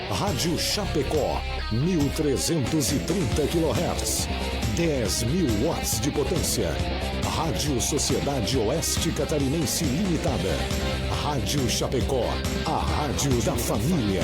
Rádio Chapecó, 1330 kHz, 10.000 watts de potência. Rádio Sociedade Oeste Catarinense Limitada. Rádio Chapecó, a rádio da família.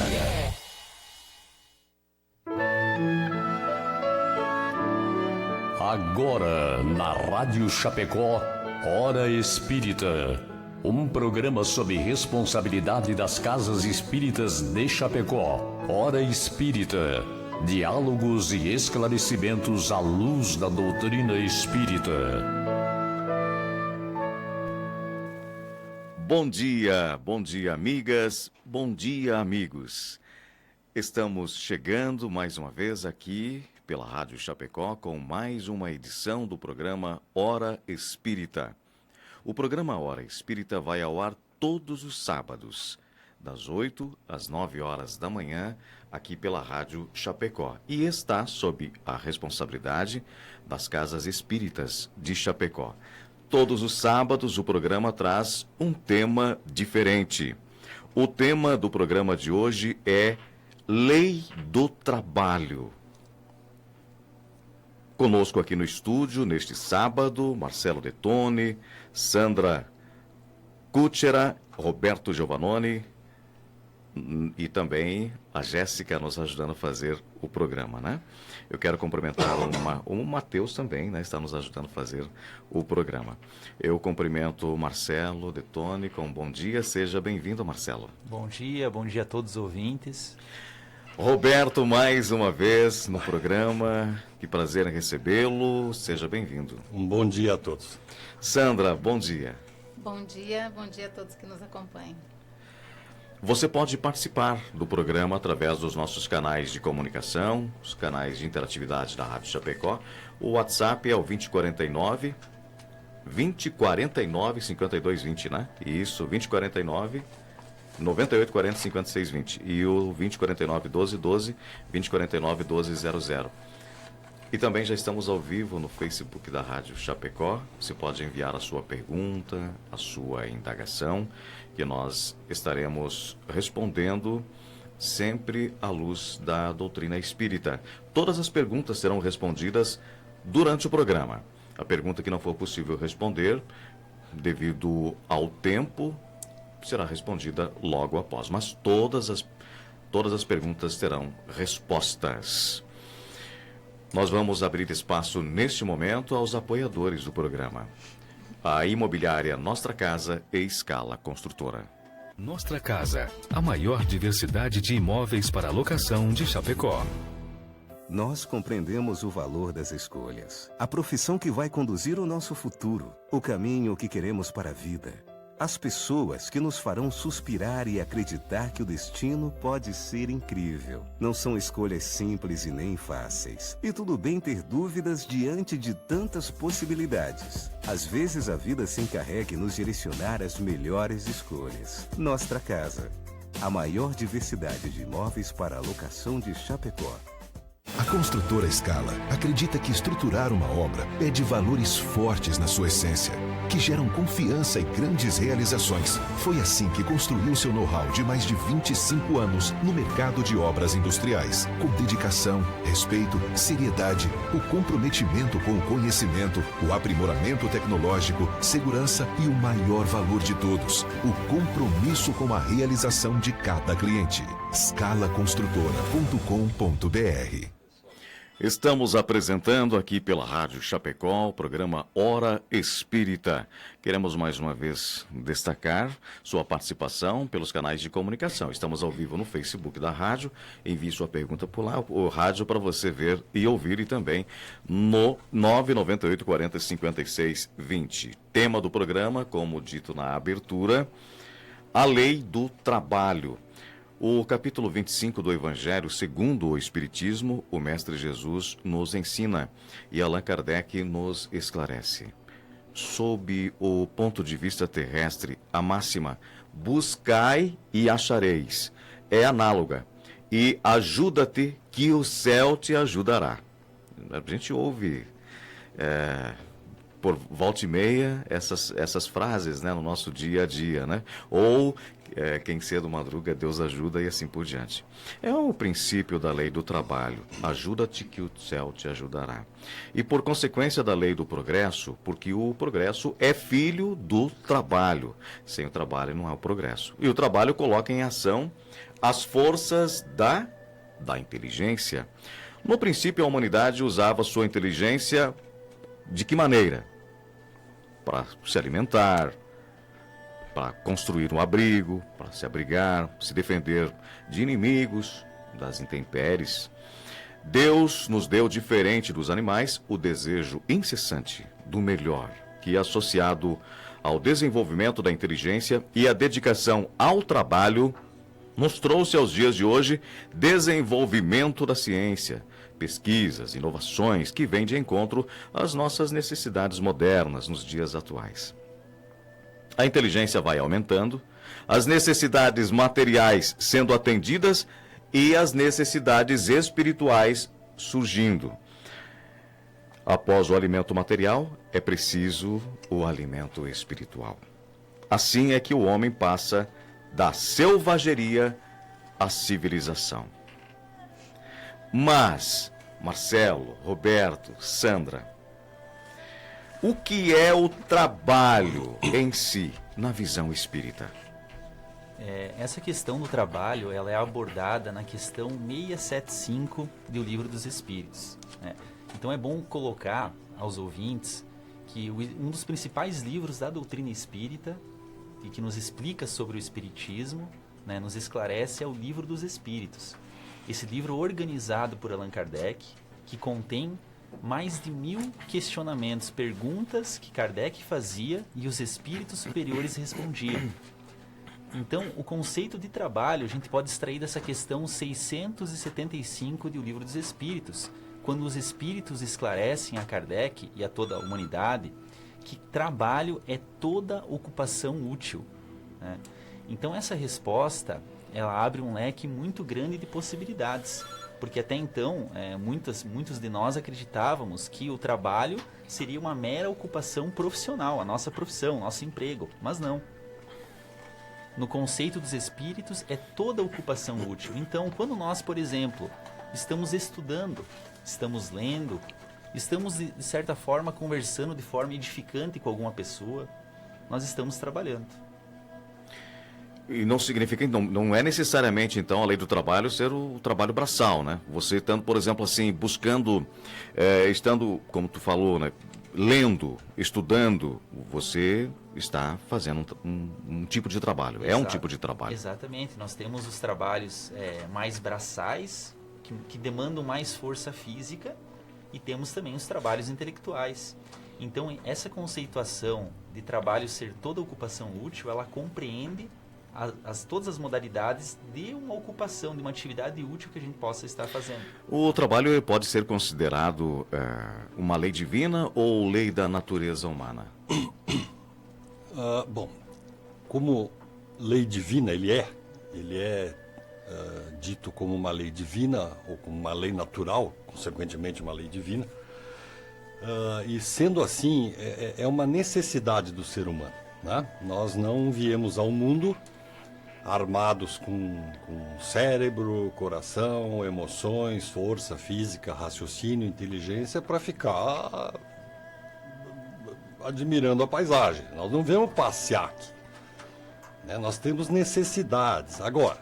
Agora, na Rádio Chapecó, Hora Espírita. Um programa sob responsabilidade das Casas Espíritas de Chapecó. Hora Espírita. Diálogos e esclarecimentos à luz da doutrina espírita. Bom dia, amigas, bom dia, amigos. Estamos chegando mais uma vez aqui pela Rádio Chapecó com mais uma edição do programa Hora Espírita. O programa Hora Espírita vai ao ar todos os sábados, das 8 às 9 horas da manhã, aqui pela Rádio Chapecó. E está sob a responsabilidade das Casas Espíritas de Chapecó. Todos os sábados o programa traz um tema diferente. O tema do programa de hoje é Lei do Trabalho. Conosco aqui no estúdio, neste sábado, Marcelo Detone, Sandra Cúchera, Roberto Giovannoni e também a Jéssica nos ajudando a fazer o programa, né? Eu quero cumprimentar o Matheus também, né? Está nos ajudando a fazer o programa. Eu cumprimento o Marcelo Detone com um bom dia. Seja bem-vindo, Marcelo. Bom dia a todos os ouvintes. Roberto, mais uma vez no programa. Que prazer em recebê-lo. Seja bem-vindo. Um bom dia a todos. Sandra, bom dia. Bom dia a todos que nos acompanham. Você pode participar do programa através dos nossos canais de comunicação, os canais de interatividade da Rádio Chapecó. O WhatsApp é o 2049 5220, né? Isso, 2049 9840 5620 e o 2049 1212 2049 1200. E também já estamos ao vivo no Facebook da Rádio Chapecó. Você pode enviar a sua pergunta, a sua indagação, que nós estaremos respondendo sempre à luz da doutrina espírita. Todas as perguntas serão respondidas durante o programa. A pergunta que não for possível responder, devido ao tempo, será respondida logo após. Mas todas as perguntas terão respostas. Nós vamos abrir espaço neste momento aos apoiadores do programa. A imobiliária Nostra Casa e Escala Construtora. Nostra Casa, a maior diversidade de imóveis para locação de Chapecó. Nós compreendemos o valor das escolhas, a profissão que vai conduzir o nosso futuro, o caminho que queremos para a vida. As pessoas que nos farão suspirar e acreditar que o destino pode ser incrível. Não são escolhas simples e nem fáceis. E tudo bem ter dúvidas diante de tantas possibilidades. Às vezes a vida se encarrega em nos direcionar às melhores escolhas. Nostra Casa, a maior diversidade de imóveis para a locação de Chapecó. A construtora Escala acredita que estruturar uma obra pede valores fortes na sua essência, que geram confiança e grandes realizações. Foi assim que construiu seu know-how de mais de 25 anos no mercado de obras industriais, com dedicação, respeito, seriedade, o comprometimento com o conhecimento, o aprimoramento tecnológico, segurança e o maior valor de todos, o compromisso com a realização de cada cliente. Scalaconstrutora.com.br. Estamos apresentando aqui pela Rádio Chapecó o programa Hora Espírita. Queremos mais uma vez destacar sua participação pelos canais de comunicação. Estamos ao vivo no Facebook da rádio. Envie sua pergunta por lá, o rádio para você ver e ouvir, e também no 998 40 56 20. Tema do programa, como dito na abertura, a Lei do Trabalho. O capítulo 25 do Evangelho segundo o Espiritismo, o Mestre Jesus nos ensina e Allan Kardec nos esclarece. Sob o ponto de vista terrestre, a máxima buscai e achareis é análoga e ajuda-te que o céu te ajudará. A gente ouve por volta e meia essas frases, né, no nosso dia a dia, né? Ou quem cedo madruga, Deus ajuda e assim por diante. É o princípio da lei do trabalho. Ajuda-te que o céu te ajudará. E por consequência da lei do progresso, porque o progresso é filho do trabalho. Sem o trabalho não há o progresso. E o trabalho coloca em ação as forças da inteligência. No princípio, a humanidade usava sua inteligência de que maneira? Para se alimentar, para construir um abrigo, para se abrigar, se defender de inimigos, das intempéries. Deus nos deu, diferente dos animais, o desejo incessante do melhor, que é associado ao desenvolvimento da inteligência e a dedicação ao trabalho, nos trouxe aos dias de hoje desenvolvimento da ciência, pesquisas, inovações que vêm de encontro às nossas necessidades modernas nos dias atuais. A inteligência vai aumentando, as necessidades materiais sendo atendidas e as necessidades espirituais surgindo. Após o alimento material, é preciso o alimento espiritual. Assim é que o homem passa da selvageria à civilização. Mas, Marcelo, Roberto, Sandra, o que é o trabalho em si, na visão espírita? Essa questão do trabalho, ela é abordada na questão 675 do Livro dos Espíritos, né? Então é bom colocar aos ouvintes que um dos principais livros da doutrina espírita e que nos explica sobre o espiritismo, né, nos esclarece, é o Livro dos Espíritos. Esse livro organizado por Allan Kardec, que contém mais de 1000 questionamentos, perguntas que Kardec fazia e os espíritos superiores respondiam. Então, o conceito de trabalho a gente pode extrair dessa questão 675 do Livro dos Espíritos, quando os espíritos esclarecem a Kardec e a toda a humanidade que trabalho é toda ocupação útil, né? Então, essa resposta, ela abre um leque muito grande de possibilidades. Porque até então, muitos de nós acreditávamos que o trabalho seria uma mera ocupação profissional, a nossa profissão, nosso emprego, mas não. No conceito dos espíritos, é toda ocupação útil. Então, quando nós, por exemplo, estamos estudando, estamos lendo, estamos, de certa forma, conversando de forma edificante com alguma pessoa, nós estamos trabalhando. E não significa, não é necessariamente, então, a lei do trabalho ser o trabalho braçal, né? Você estando, por exemplo, assim, buscando, estando, como tu falou, né? Lendo, estudando, você está fazendo um tipo de trabalho. Exato. É um tipo de trabalho. Exatamente. Nós temos os trabalhos mais braçais, que demandam mais força física, e temos também os trabalhos intelectuais. Então, essa conceituação de trabalho ser toda ocupação útil, ela compreende todas as modalidades de uma ocupação, de uma atividade útil que a gente possa estar fazendo. O trabalho pode ser considerado uma lei divina ou lei da natureza humana? Bom, como lei divina ele é dito como uma lei divina ou como uma lei natural, consequentemente uma lei divina, e sendo assim, é uma necessidade do ser humano, né? Nós não viemos ao mundo armados com cérebro, coração, emoções, força física, raciocínio, inteligência para ficar admirando a paisagem. Nós não viemos passear aqui, né? Nós temos necessidades. Agora,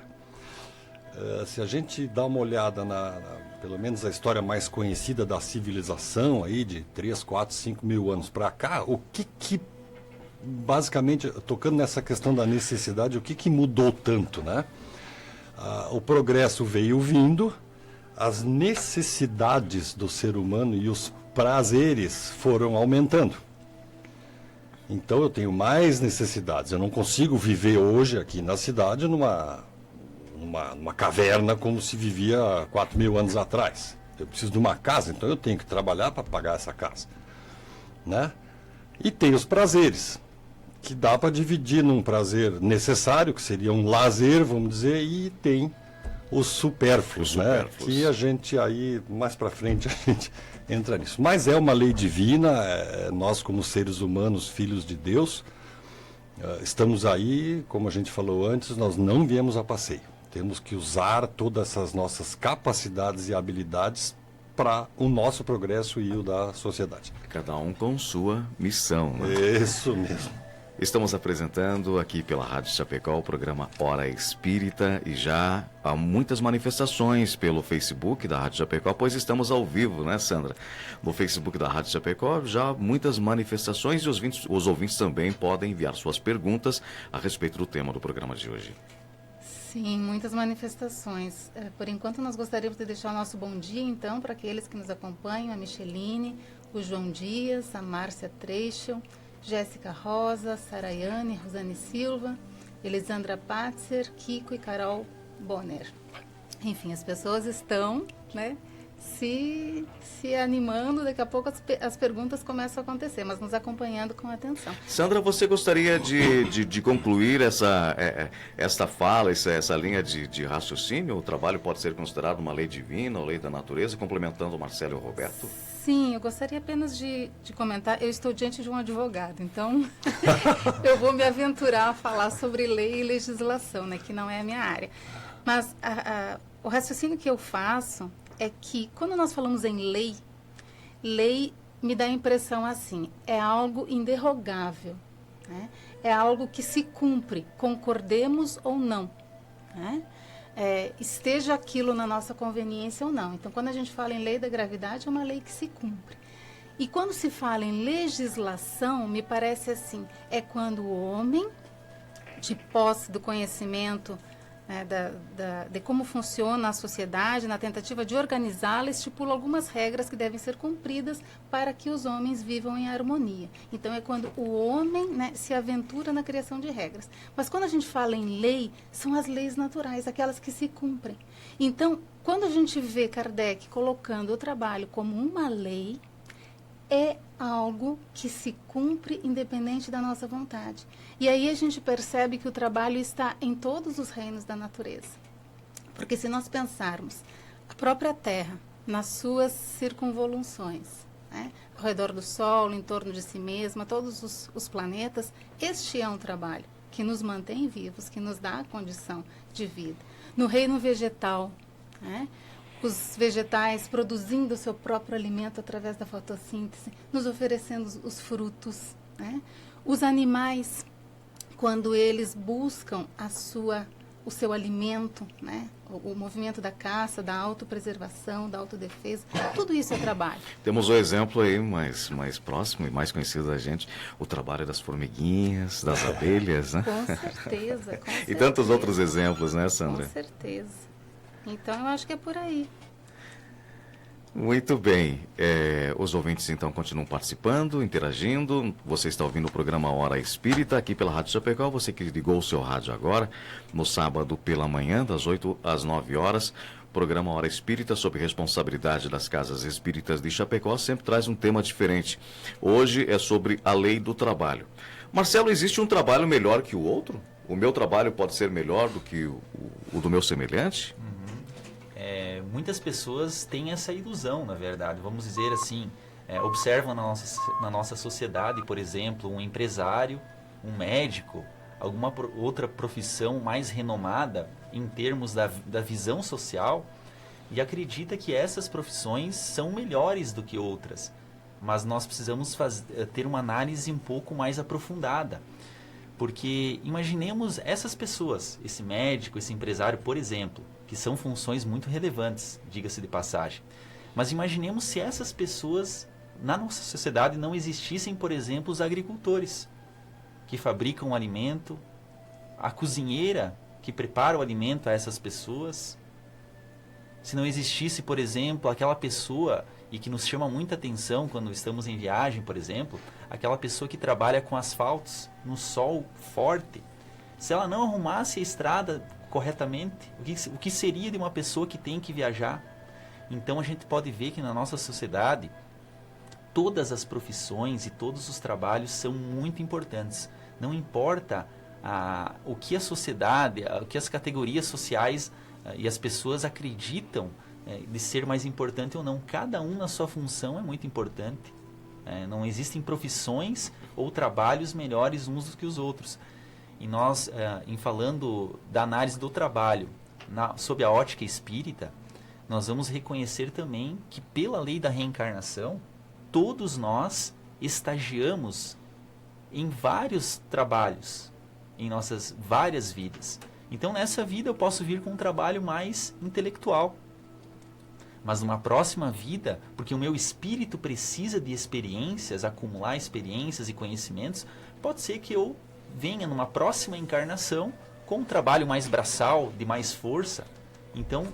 se a gente dá uma olhada pelo menos a história mais conhecida da civilização aí de 3, 4, 5 mil anos para cá, o que basicamente, tocando nessa questão da necessidade, o que mudou tanto, né? O progresso veio vindo, as necessidades do ser humano e os prazeres foram aumentando. Então eu tenho mais necessidades. Eu não consigo viver hoje aqui na cidade numa caverna como se vivia 4 mil anos atrás. Eu preciso de uma casa, então eu tenho que trabalhar para pagar essa casa, né? E tem os prazeres, que dá para dividir num prazer necessário, que seria um lazer, vamos dizer, e tem os supérfluos, né? Que a gente aí, mais para frente, a gente entra nisso. Mas é uma lei divina, nós como seres humanos, filhos de Deus, estamos aí, como a gente falou antes, nós não viemos a passeio. Temos que usar todas essas nossas capacidades e habilidades para o nosso progresso e o da sociedade. Cada um com sua missão, né? Isso mesmo. Estamos apresentando aqui pela Rádio Chapecó o programa Hora Espírita e já há muitas manifestações pelo Facebook da Rádio Chapecó, pois estamos ao vivo, né, Sandra? No Facebook da Rádio Chapecó já há muitas manifestações e os ouvintes também podem enviar suas perguntas a respeito do tema do programa de hoje. Sim, muitas manifestações. Por enquanto, nós gostaríamos de deixar o nosso bom dia, então, para aqueles que nos acompanham, a Micheline, o João Dias, a Márcia Treichel, Jéssica Rosa, Saraiane, Rosane Silva, Elisandra Patzer, Kiko e Carol Bonner. Enfim, as pessoas estão, né, se animando, daqui a pouco as perguntas começam a acontecer, mas nos acompanhando com atenção. Sandra, você gostaria de concluir esta fala, essa linha de raciocínio? O trabalho pode ser considerado uma lei divina, ou lei da natureza, complementando o Marcelo e o Roberto? Sim, eu gostaria apenas de comentar. Eu estou diante de um advogado, então eu vou me aventurar a falar sobre lei e legislação, né, que não é a minha área. Mas o raciocínio que eu faço é que quando nós falamos em lei me dá a impressão assim, é algo inderrogável, né? É algo que se cumpre, concordemos ou não, né? Esteja aquilo na nossa conveniência ou não. Então, quando a gente fala em lei da gravidade, é uma lei que se cumpre. E quando se fala em legislação, me parece assim, é quando o homem, de posse do conhecimento, né, de como funciona a sociedade, na tentativa de organizá-la, estipula algumas regras que devem ser cumpridas para que os homens vivam em harmonia. Então, é quando o homem, né, se aventura na criação de regras. Mas quando a gente fala em lei, são as leis naturais, aquelas que se cumprem. Então, quando a gente vê Kardec colocando o trabalho como uma lei, é algo que se cumpre independente da nossa vontade. E aí a gente percebe que o trabalho está em todos os reinos da natureza. Porque se nós pensarmos a própria Terra, nas suas circunvoluções, né, ao redor do Sol, em torno de si mesma, todos os planetas, este é um trabalho que nos mantém vivos, que nos dá a condição de vida. No reino vegetal, né, os vegetais produzindo o seu próprio alimento através da fotossíntese, nos oferecendo os frutos, né? Os animais, quando eles buscam o seu alimento, né? O movimento da caça, da autopreservação, da autodefesa, tudo isso é trabalho. Temos o exemplo aí mais próximo e mais conhecido da gente, o trabalho das formiguinhas, das abelhas, né? Com certeza, com certeza. E tantos outros exemplos, né, Sandra? Com certeza. Então, eu acho que é por aí. Muito bem. Os ouvintes, então, continuam participando, interagindo. Você está ouvindo o programa Hora Espírita, aqui pela Rádio Chapecó. Você que ligou o seu rádio agora, no sábado pela manhã, das 8 às 9 horas. Programa Hora Espírita, sob responsabilidade das Casas Espíritas de Chapecó, sempre traz um tema diferente. Hoje é sobre a lei do trabalho. Marcelo, existe um trabalho melhor que o outro? O meu trabalho pode ser melhor do que o do meu semelhante? Muitas pessoas têm essa ilusão, na verdade. Vamos dizer assim, observam na nossa sociedade, por exemplo, um empresário, um médico, alguma outra profissão mais renomada em termos da visão social e acredita que essas profissões são melhores do que outras. Mas nós precisamos ter uma análise um pouco mais aprofundada. Porque imaginemos essas pessoas, esse médico, esse empresário, por exemplo, que são funções muito relevantes, diga-se de passagem. Mas imaginemos se essas pessoas, na nossa sociedade, não existissem, por exemplo, os agricultores, que fabricam o alimento, a cozinheira, que prepara o alimento a essas pessoas. Se não existisse, por exemplo, aquela pessoa, e que nos chama muita atenção quando estamos em viagem, por exemplo, aquela pessoa que trabalha com asfaltos, no sol forte. Se ela não arrumasse a estrada corretamente, o que seria de uma pessoa que tem que viajar? Então a gente pode ver que na nossa sociedade, todas as profissões e todos os trabalhos são muito importantes. Não importa o que a sociedade, o que as categorias sociais e as pessoas acreditam de ser mais importante ou não. Cada um na sua função é muito importante. Não existem profissões ou trabalhos melhores uns do que os outros. E nós, em falando da análise do trabalho sob a ótica espírita, nós vamos reconhecer também que, pela lei da reencarnação, todos nós estagiamos em vários trabalhos, em nossas várias vidas. Então, nessa vida eu posso vir com um trabalho mais intelectual. Mas numa próxima vida, porque o meu espírito precisa de experiências, acumular experiências e conhecimentos, pode ser que eu venha numa próxima encarnação com um trabalho mais braçal, de mais força. Então,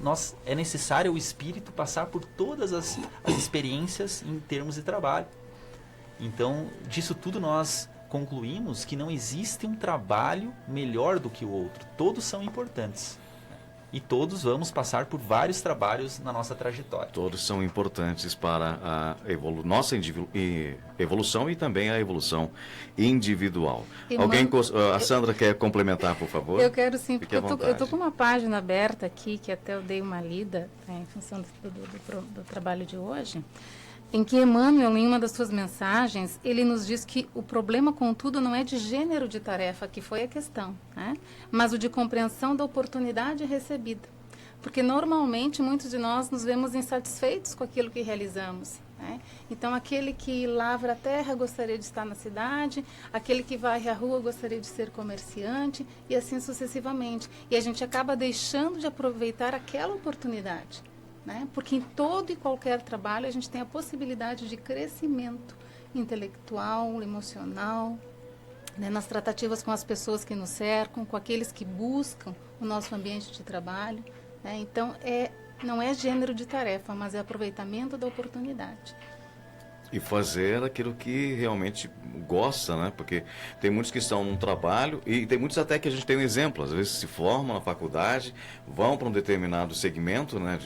é necessário o espírito passar por todas as experiências em termos de trabalho. Então, disso tudo nós concluímos que não existe um trabalho melhor do que o outro. Todos são importantes. E todos vamos passar por vários trabalhos na nossa trajetória. Todos são importantes para a nossa evolução e também a evolução individual. A Sandra quer complementar, por favor? Eu quero sim, porque eu estou com uma página aberta aqui, que até eu dei uma lida em função do trabalho de hoje, em que Emmanuel, em uma das suas mensagens, ele nos diz que o problema, contudo, não é de gênero de tarefa, que foi a questão, né? Mas o de compreensão da oportunidade recebida. Porque, normalmente, muitos de nós nos vemos insatisfeitos com aquilo que realizamos, né? Então, aquele que lavra a terra gostaria de estar na cidade, aquele que varre a rua gostaria de ser comerciante, e assim sucessivamente. E a gente acaba deixando de aproveitar aquela oportunidade, né? Porque em todo e qualquer trabalho a gente tem a possibilidade de crescimento intelectual, emocional, né? Nas tratativas com as pessoas que nos cercam, com aqueles que buscam o nosso ambiente de trabalho, né? Então, não é gênero de tarefa, mas é aproveitamento da oportunidade. E fazer aquilo que realmente gosta, né? Porque tem muitos que estão num trabalho e tem muitos até que a gente tem um exemplo. Às vezes se formam na faculdade, vão para um determinado segmento, né,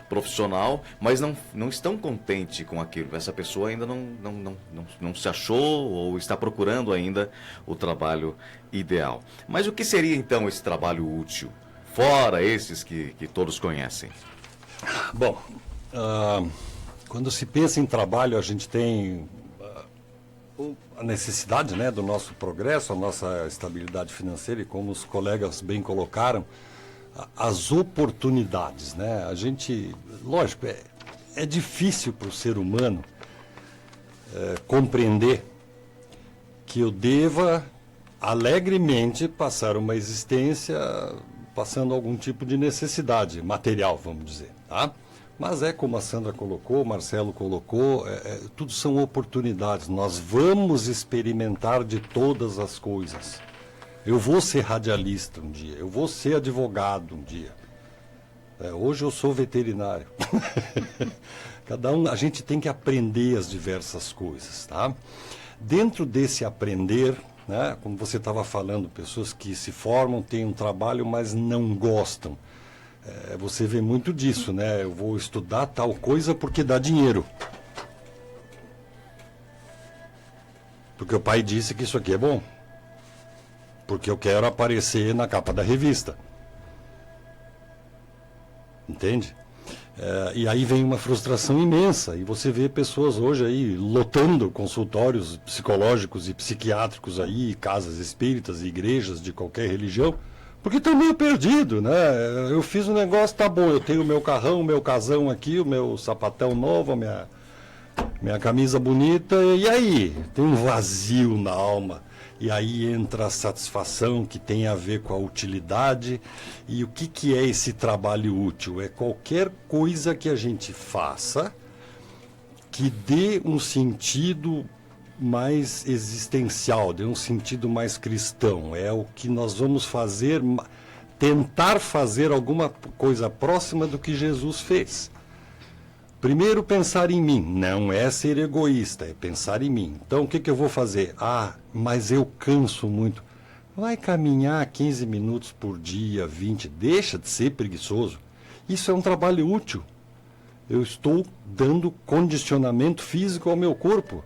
profissional, mas não estão contentes com aquilo. Essa pessoa ainda não se achou ou está procurando ainda o trabalho ideal. Mas o que seria então esse trabalho útil? Fora esses que todos conhecem. Bom, quando se pensa em trabalho, a gente tem a necessidade, né, do nosso progresso, a nossa estabilidade financeira e, como os colegas bem colocaram, as oportunidades, né? A gente, lógico, é difícil para o ser humano compreender que eu deva alegremente passar uma existência passando algum tipo de necessidade material, vamos dizer, tá? Mas como a Sandra colocou, o Marcelo colocou, tudo são oportunidades. Nós vamos experimentar de todas as coisas. Eu vou ser radialista um dia, eu vou ser advogado um dia. Hoje eu sou veterinário. A gente tem que aprender as diversas coisas, tá? Dentro desse aprender, né, como você estava falando, pessoas que se formam, têm um trabalho, mas não gostam. Você vê muito disso, né? Eu vou estudar tal coisa porque dá dinheiro. Porque o pai disse que isso aqui é bom. Porque eu quero aparecer na capa da revista. Entende? E aí vem uma frustração imensa. E você vê pessoas hoje aí lotando consultórios psicológicos e psiquiátricos aí, casas espíritas, igrejas de qualquer religião, porque estão meio perdido, né? Eu fiz um negócio, tá bom, eu tenho o meu carrão, o meu casão aqui, o meu sapatão novo, a minha camisa bonita, e aí? Tem um vazio na alma. E aí entra a satisfação que tem a ver com a utilidade. E o que é esse trabalho útil? É qualquer coisa que a gente faça que dê um sentido mais existencial, dê um sentido mais cristão. É o que nós vamos fazer, tentar fazer alguma coisa próxima do que Jesus fez. Primeiro, pensar em mim. Não é ser egoísta, é pensar em mim. Então, o que eu vou fazer? Mas eu canso muito. Vai caminhar 15 minutos por dia, 20. Deixa de ser preguiçoso. Isso é um trabalho útil. Eu estou dando condicionamento físico ao meu corpo.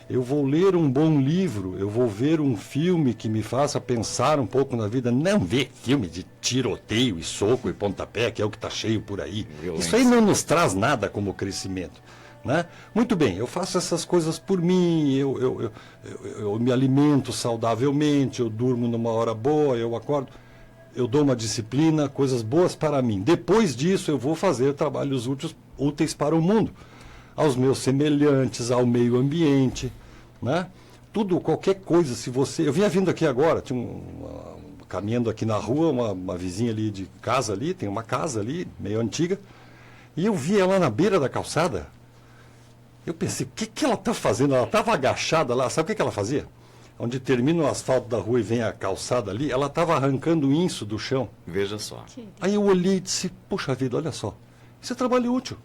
eu vou ler um bom livro, eu vou ver um filme que me faça pensar um pouco na vida, não ver filme de tiroteio e soco e pontapé, que é o que está cheio por aí. Violência. Isso aí não nos traz nada como crescimento. Né? Muito bem, eu faço essas coisas por mim, eu me alimento saudavelmente, eu durmo numa hora boa, eu acordo, eu dou uma disciplina, coisas boas para mim. Depois disso eu vou fazer trabalhos úteis para o mundo, aos meus semelhantes, ao meio ambiente, né? Tudo, qualquer coisa, se você... Eu vinha vindo aqui agora, caminhando aqui na rua, uma vizinha ali de casa ali, tem uma casa ali, meio antiga, e eu vi ela na beira da calçada. Eu pensei, o que ela está fazendo? Ela estava agachada lá, sabe o que ela fazia? Onde termina o asfalto da rua e vem a calçada ali, ela estava arrancando o inso do chão. Veja só. Aí eu olhei e disse, puxa vida, olha só, isso é trabalho útil.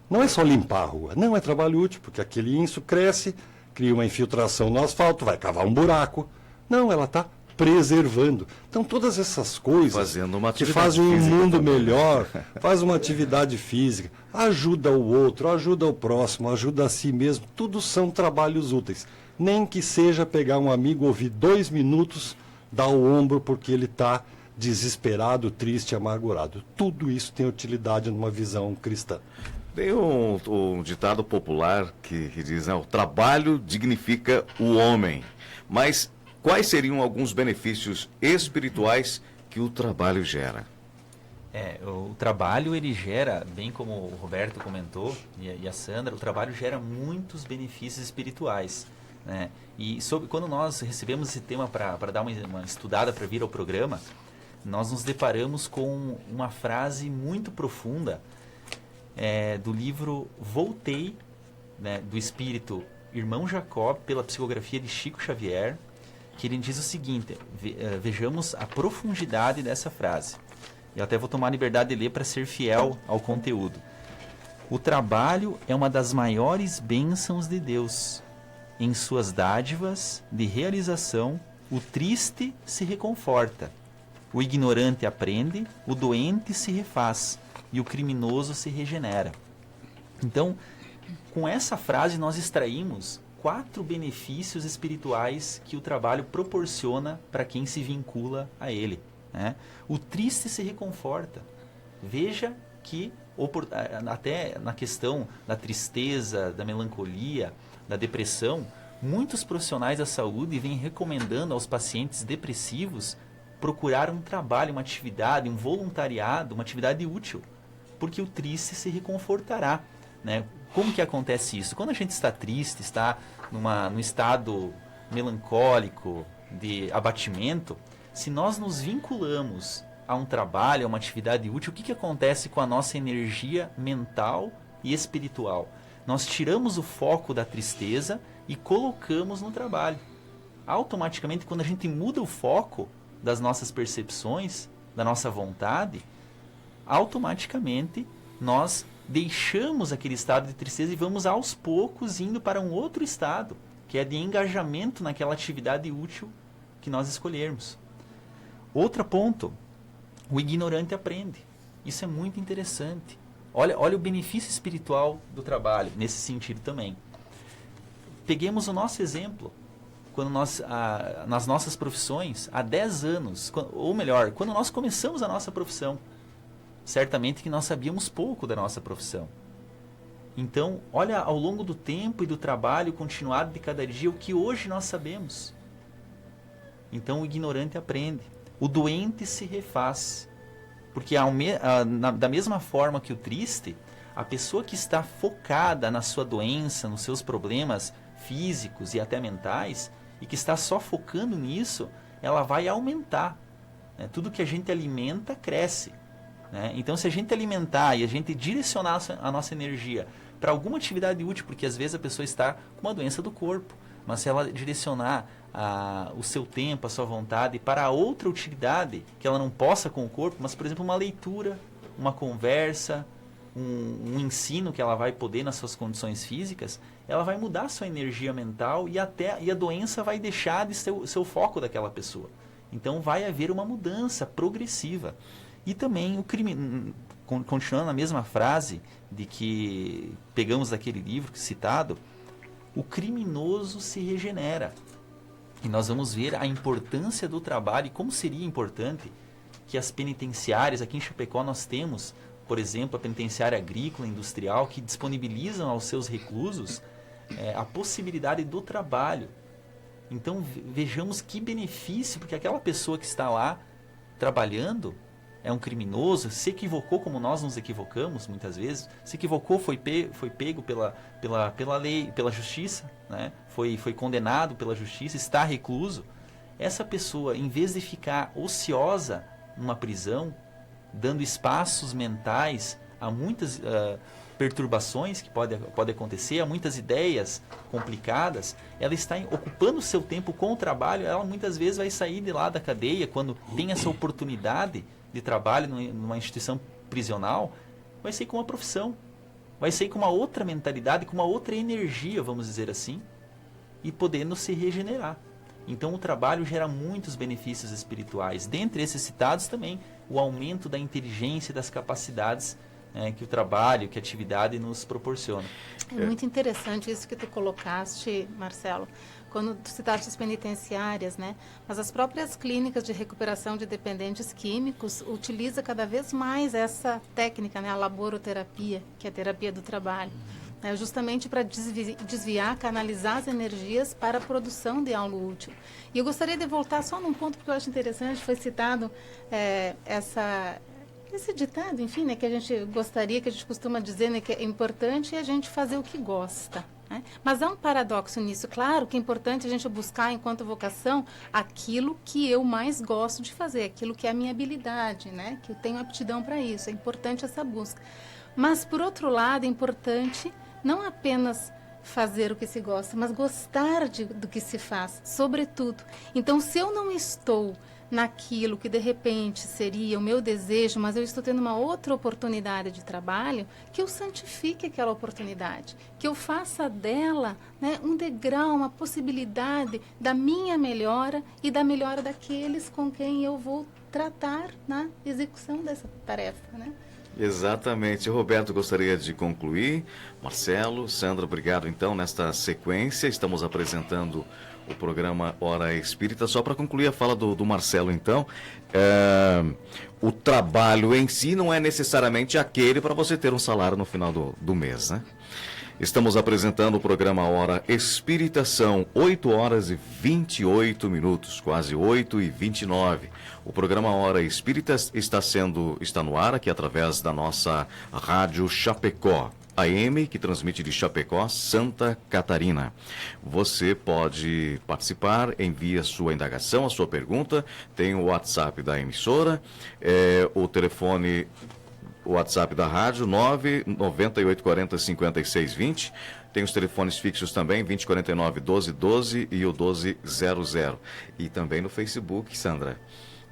Não é só limpar a rua, não é trabalho útil, porque aquele inso cresce, cria uma infiltração no asfalto, vai cavar um buraco. Não, ela está preservando. Então todas essas coisas Fazendo uma que atividade fazem um física mundo também. melhor, faz uma atividade física, ajuda o outro, ajuda o próximo, ajuda a si mesmo, tudo são trabalhos úteis. Nem que seja pegar um amigo, ouvir 2 minutos, dar o ombro porque ele está desesperado, triste, amargurado. Tudo isso tem utilidade numa visão cristã. Tem um ditado popular que diz, né, o trabalho dignifica o homem. Mas quais seriam alguns benefícios espirituais que o trabalho gera? O trabalho, ele gera, bem como o Roberto comentou, e a Sandra, o trabalho gera muitos benefícios espirituais. Né? E quando nós recebemos esse tema para dar uma estudada para vir ao programa, nós nos deparamos com uma frase muito profunda do livro Voltei, né, do espírito Irmão Jacob, pela psicografia de Chico Xavier, que ele diz o seguinte, vejamos a profundidade dessa frase. Eu até vou tomar a liberdade de ler para ser fiel ao conteúdo. O trabalho é uma das maiores bênçãos de Deus. Em suas dádivas de realização, o triste se reconforta, o ignorante aprende, o doente se refaz e o criminoso se regenera. Então, com essa frase nós extraímos 4 benefícios espirituais que o trabalho proporciona para quem se vincula a ele. Né? O triste se reconforta. Veja que, até na questão da tristeza, da melancolia, da depressão, muitos profissionais da saúde vêm recomendando aos pacientes depressivos procurar um trabalho, uma atividade, um voluntariado, uma atividade útil, porque o triste se reconfortará. Né? Como que acontece isso? Quando a gente está triste, está num estado melancólico, de abatimento, se nós nos vinculamos a um trabalho, a uma atividade útil, o que acontece com a nossa energia mental e espiritual? Nós tiramos o foco da tristeza e colocamos no trabalho. Automaticamente, quando a gente muda o foco das nossas percepções, da nossa vontade, automaticamente nós deixamos aquele estado de tristeza e vamos aos poucos indo para um outro estado, que é de engajamento naquela atividade útil que nós escolhermos. Outro ponto, o ignorante aprende. Isso é muito interessante. Olha o benefício espiritual do trabalho, nesse sentido também. Peguemos o nosso exemplo. Quando nas nossas profissões, há 10 anos, ou melhor, quando nós começamos a nossa profissão, certamente que nós sabíamos pouco da nossa profissão. Então, olha ao longo do tempo e do trabalho continuado de cada dia, o que hoje nós sabemos. Então, o ignorante aprende. O doente se refaz. Porque da mesma forma que o triste, a pessoa que está focada na sua doença, nos seus problemas físicos e até mentais, e que está só focando nisso, ela vai aumentar. Né? Tudo que a gente alimenta, cresce. Né? Então, se a gente alimentar e a gente direcionar a nossa energia para alguma atividade útil, porque às vezes a pessoa está com uma doença do corpo, mas se ela direcionar o seu tempo, a sua vontade para outra utilidade que ela não possa com o corpo, mas, por exemplo, uma leitura, uma conversa, um ensino que ela vai poder nas suas condições físicas, ela vai mudar a sua energia mental e a doença vai deixar de ser o seu foco daquela pessoa. Então vai haver uma mudança progressiva. E também o crime, continuando na mesma frase de que pegamos daquele livro citado, o criminoso se regenera. E nós vamos ver a importância do trabalho e como seria importante que as penitenciárias, aqui em Chapecó nós temos, por exemplo, a penitenciária agrícola, industrial, que disponibilizam aos seus reclusos a possibilidade do trabalho. Então vejamos que benefício, porque aquela pessoa que está lá trabalhando é um criminoso, se equivocou como nós nos equivocamos muitas vezes, se equivocou, foi pego pela lei, pela justiça, né? foi condenado pela justiça, está recluso. Essa pessoa, em vez de ficar ociosa numa prisão, dando espaços mentais a muitas perturbações que pode acontecer, a muitas ideias complicadas, ela está ocupando o seu tempo com o trabalho, ela muitas vezes vai sair de lá da cadeia, quando tem essa oportunidade de trabalho numa instituição prisional, vai sair com uma profissão, vai sair com uma outra mentalidade, com uma outra energia, vamos dizer assim, e podendo se regenerar. Então o trabalho gera muitos benefícios espirituais. Dentre esses citados também, o aumento da inteligência e das capacidades que o trabalho, que a atividade nos proporciona. É muito interessante isso que tu colocaste, Marcelo, quando tu citaste as penitenciárias, né? Mas as próprias clínicas de recuperação de dependentes químicos utilizam cada vez mais essa técnica, né? A laboroterapia, que é a terapia do trabalho. Justamente para desviar, canalizar as energias para a produção de algo útil. E eu gostaria de voltar só num ponto que eu acho interessante, foi citado esse ditado, enfim, né, que a gente gostaria, que a gente costuma dizer, né, que é importante a gente fazer o que gosta. Né? Mas há um paradoxo nisso. Claro que é importante a gente buscar, enquanto vocação, aquilo que eu mais gosto de fazer, aquilo que é a minha habilidade, né, que eu tenho aptidão para isso. É importante essa busca. Mas, por outro lado, é importante não apenas fazer o que se gosta, mas gostar do que se faz, sobretudo. Então, se eu não estou naquilo que de repente seria o meu desejo, mas eu estou tendo uma outra oportunidade de trabalho, que eu santifique aquela oportunidade, que eu faça dela, né, um degrau, uma possibilidade da minha melhora e da melhora daqueles com quem eu vou tratar na execução dessa tarefa, né? Exatamente. Roberto gostaria de concluir. Marcelo, Sandra, obrigado. Então, nesta sequência, estamos apresentando o programa Hora Espírita. Só para concluir a fala do Marcelo, então, o trabalho em si não é necessariamente aquele para você ter um salário no final do mês, né? Estamos apresentando o programa Hora Espírita, são 8 horas e 28 minutos, quase 8h29. O programa Hora Espírita está no ar aqui através da nossa Rádio Chapecó, AM, que transmite de Chapecó, Santa Catarina. Você pode participar, envia sua indagação, a sua pergunta, tem o WhatsApp da emissora, o telefone... O WhatsApp da rádio, 998405620. Tem os telefones fixos também, 2049-1212 e o 1200. E também no Facebook, Sandra.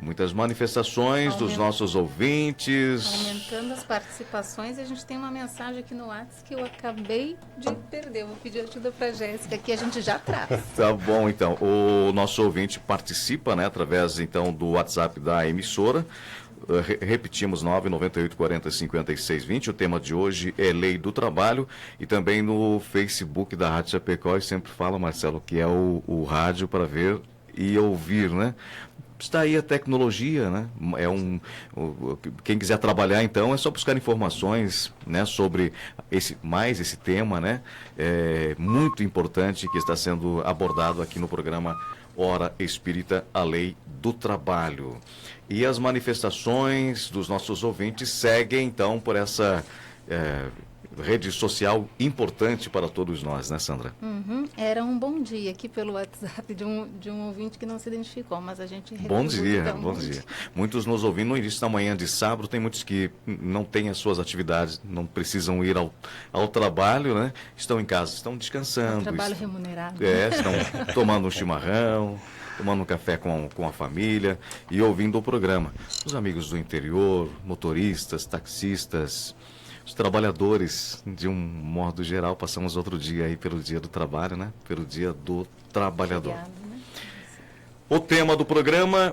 Muitas manifestações dos nossos ouvintes. Aumentando as participações, a gente tem uma mensagem aqui no WhatsApp que eu acabei de perder. Vou pedir ajuda para a Jéssica, que a gente já traz. Tá bom, então. O nosso ouvinte participa, né, através, então, do WhatsApp da emissora. Repetimos, 998405620. O tema de hoje é Lei do Trabalho. E também no Facebook da Rádio Chapecó, eu sempre falo, Marcelo, que é o rádio para ver e ouvir, né? Está aí a tecnologia, né? Quem quiser trabalhar, então, é só buscar informações, né, sobre esse tema, né? É muito importante, que está sendo abordado aqui no programa Hora Espírita, a Lei do Trabalho. E as manifestações dos nossos ouvintes seguem, então, por essa rede social importante para todos nós, né, Sandra? Era um bom dia aqui pelo WhatsApp de um ouvinte que não se identificou, mas a gente... Bom dia. Muitos nos ouvindo no início da manhã de sábado, tem muitos que não têm as suas atividades, não precisam ir ao trabalho, né? Estão em casa, estão descansando. Trabalho remunerado. Estão tomando um chimarrão, tomando um café com a família e ouvindo o programa. Os amigos do interior, motoristas, taxistas, os trabalhadores, de um modo geral, passamos outro dia aí pelo Dia do Trabalho, né? Pelo Dia do Trabalhador. Obrigado, né? O tema do programa,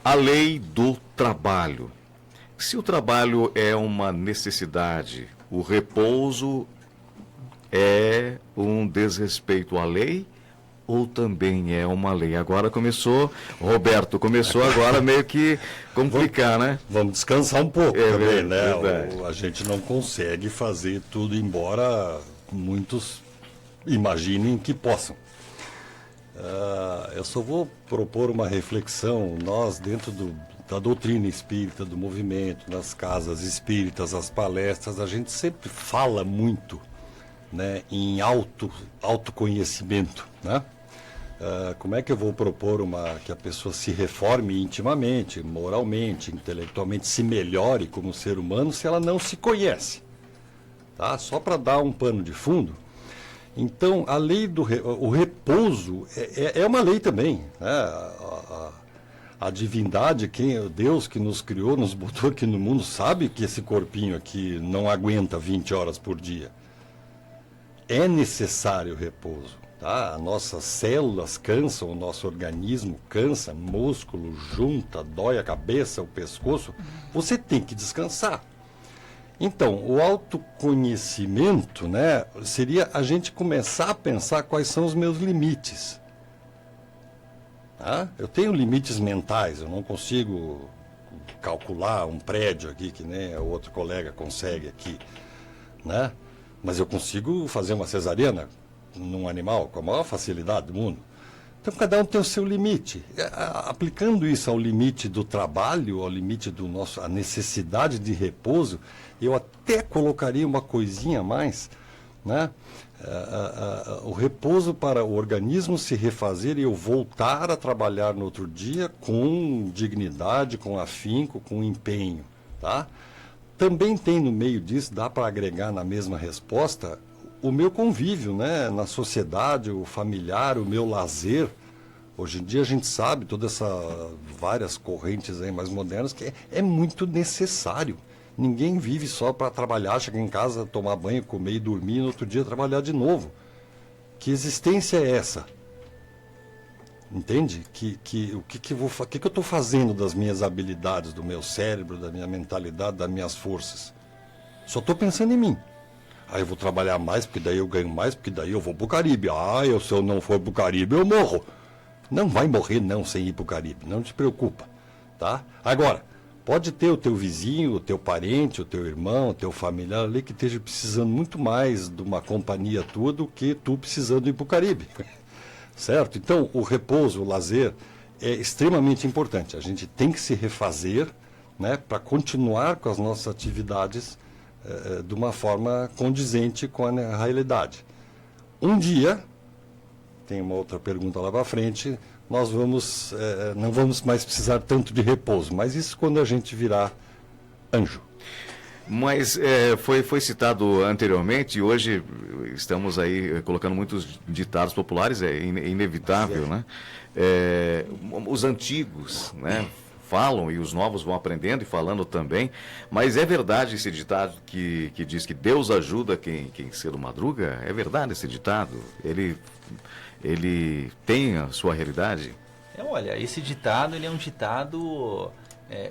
a Lei do Trabalho. Se o trabalho é uma necessidade, o repouso é um desrespeito à lei ou também é uma lei? Agora começou, Roberto, agora meio que complicar, né? Vamos descansar um pouco também, né? Verdade. A gente não consegue fazer tudo, embora muitos imaginem que possam. Eu só vou propor uma reflexão. Nós, dentro da doutrina espírita, do movimento, nas casas espíritas, as palestras, a gente sempre fala muito, né, em autoconhecimento, né? Como é que eu vou propor que a pessoa se reforme intimamente, moralmente, intelectualmente, se melhore como ser humano se ela não se conhece? Tá? Só para dar um pano de fundo. Então, a lei o repouso é uma lei também, né? A divindade, Deus que nos criou, nos botou aqui no mundo, sabe que esse corpinho aqui não aguenta 20 horas por dia. É necessário repouso. Tá? As nossas células cansam, o nosso organismo cansa, músculo junta, dói a cabeça, o pescoço. Você tem que descansar. Então, o autoconhecimento, né, seria a gente começar a pensar quais são os meus limites. Tá? Eu tenho limites mentais, eu não consigo calcular um prédio aqui, que nem o outro colega consegue aqui, né? Mas eu consigo fazer uma cesariana num animal com a maior facilidade do mundo. Então, cada um tem o seu limite. Aplicando isso ao limite do trabalho, ao limite a necessidade de repouso, eu até colocaria uma coisinha a mais, né? O repouso para o organismo se refazer e eu voltar a trabalhar no outro dia com dignidade, com afinco, com empenho, tá? Também tem no meio disso, dá para agregar na mesma resposta, o meu convívio, né, na sociedade, o familiar, o meu lazer. Hoje em dia a gente sabe, todas essas várias correntes aí mais modernas, que é muito necessário. Ninguém vive só para trabalhar, chegar em casa, tomar banho, comer e dormir, e no outro dia trabalhar de novo. Que existência é essa? Entende? O que eu estou fazendo das minhas habilidades, do meu cérebro, da minha mentalidade, das minhas forças? Só estou pensando em mim. Aí eu vou trabalhar mais, porque daí eu ganho mais, porque daí eu vou para o Caribe. Se eu não for para o Caribe, eu morro. Não vai morrer não sem ir para o Caribe, não te preocupa, tá? Agora, pode ter o teu vizinho, o teu parente, o teu irmão, o teu familiar ali que esteja precisando muito mais de uma companhia tua do que tu precisando ir para o Caribe, certo? Então, o repouso, o lazer é extremamente importante. A gente tem que se refazer, né, para continuar com as nossas atividades de uma forma condizente com a realidade. Um dia, tem uma outra pergunta lá para frente, nós não vamos mais precisar tanto de repouso, mas isso quando a gente virar anjo. Mas foi citado anteriormente, e hoje estamos aí colocando muitos ditados populares, é inevitável, né? Os antigos, né, falam e os novos vão aprendendo e falando também, mas é verdade esse ditado que diz que Deus ajuda quem cedo madruga? É verdade esse ditado? Ele tem a sua realidade? Olha, esse ditado ele é um ditado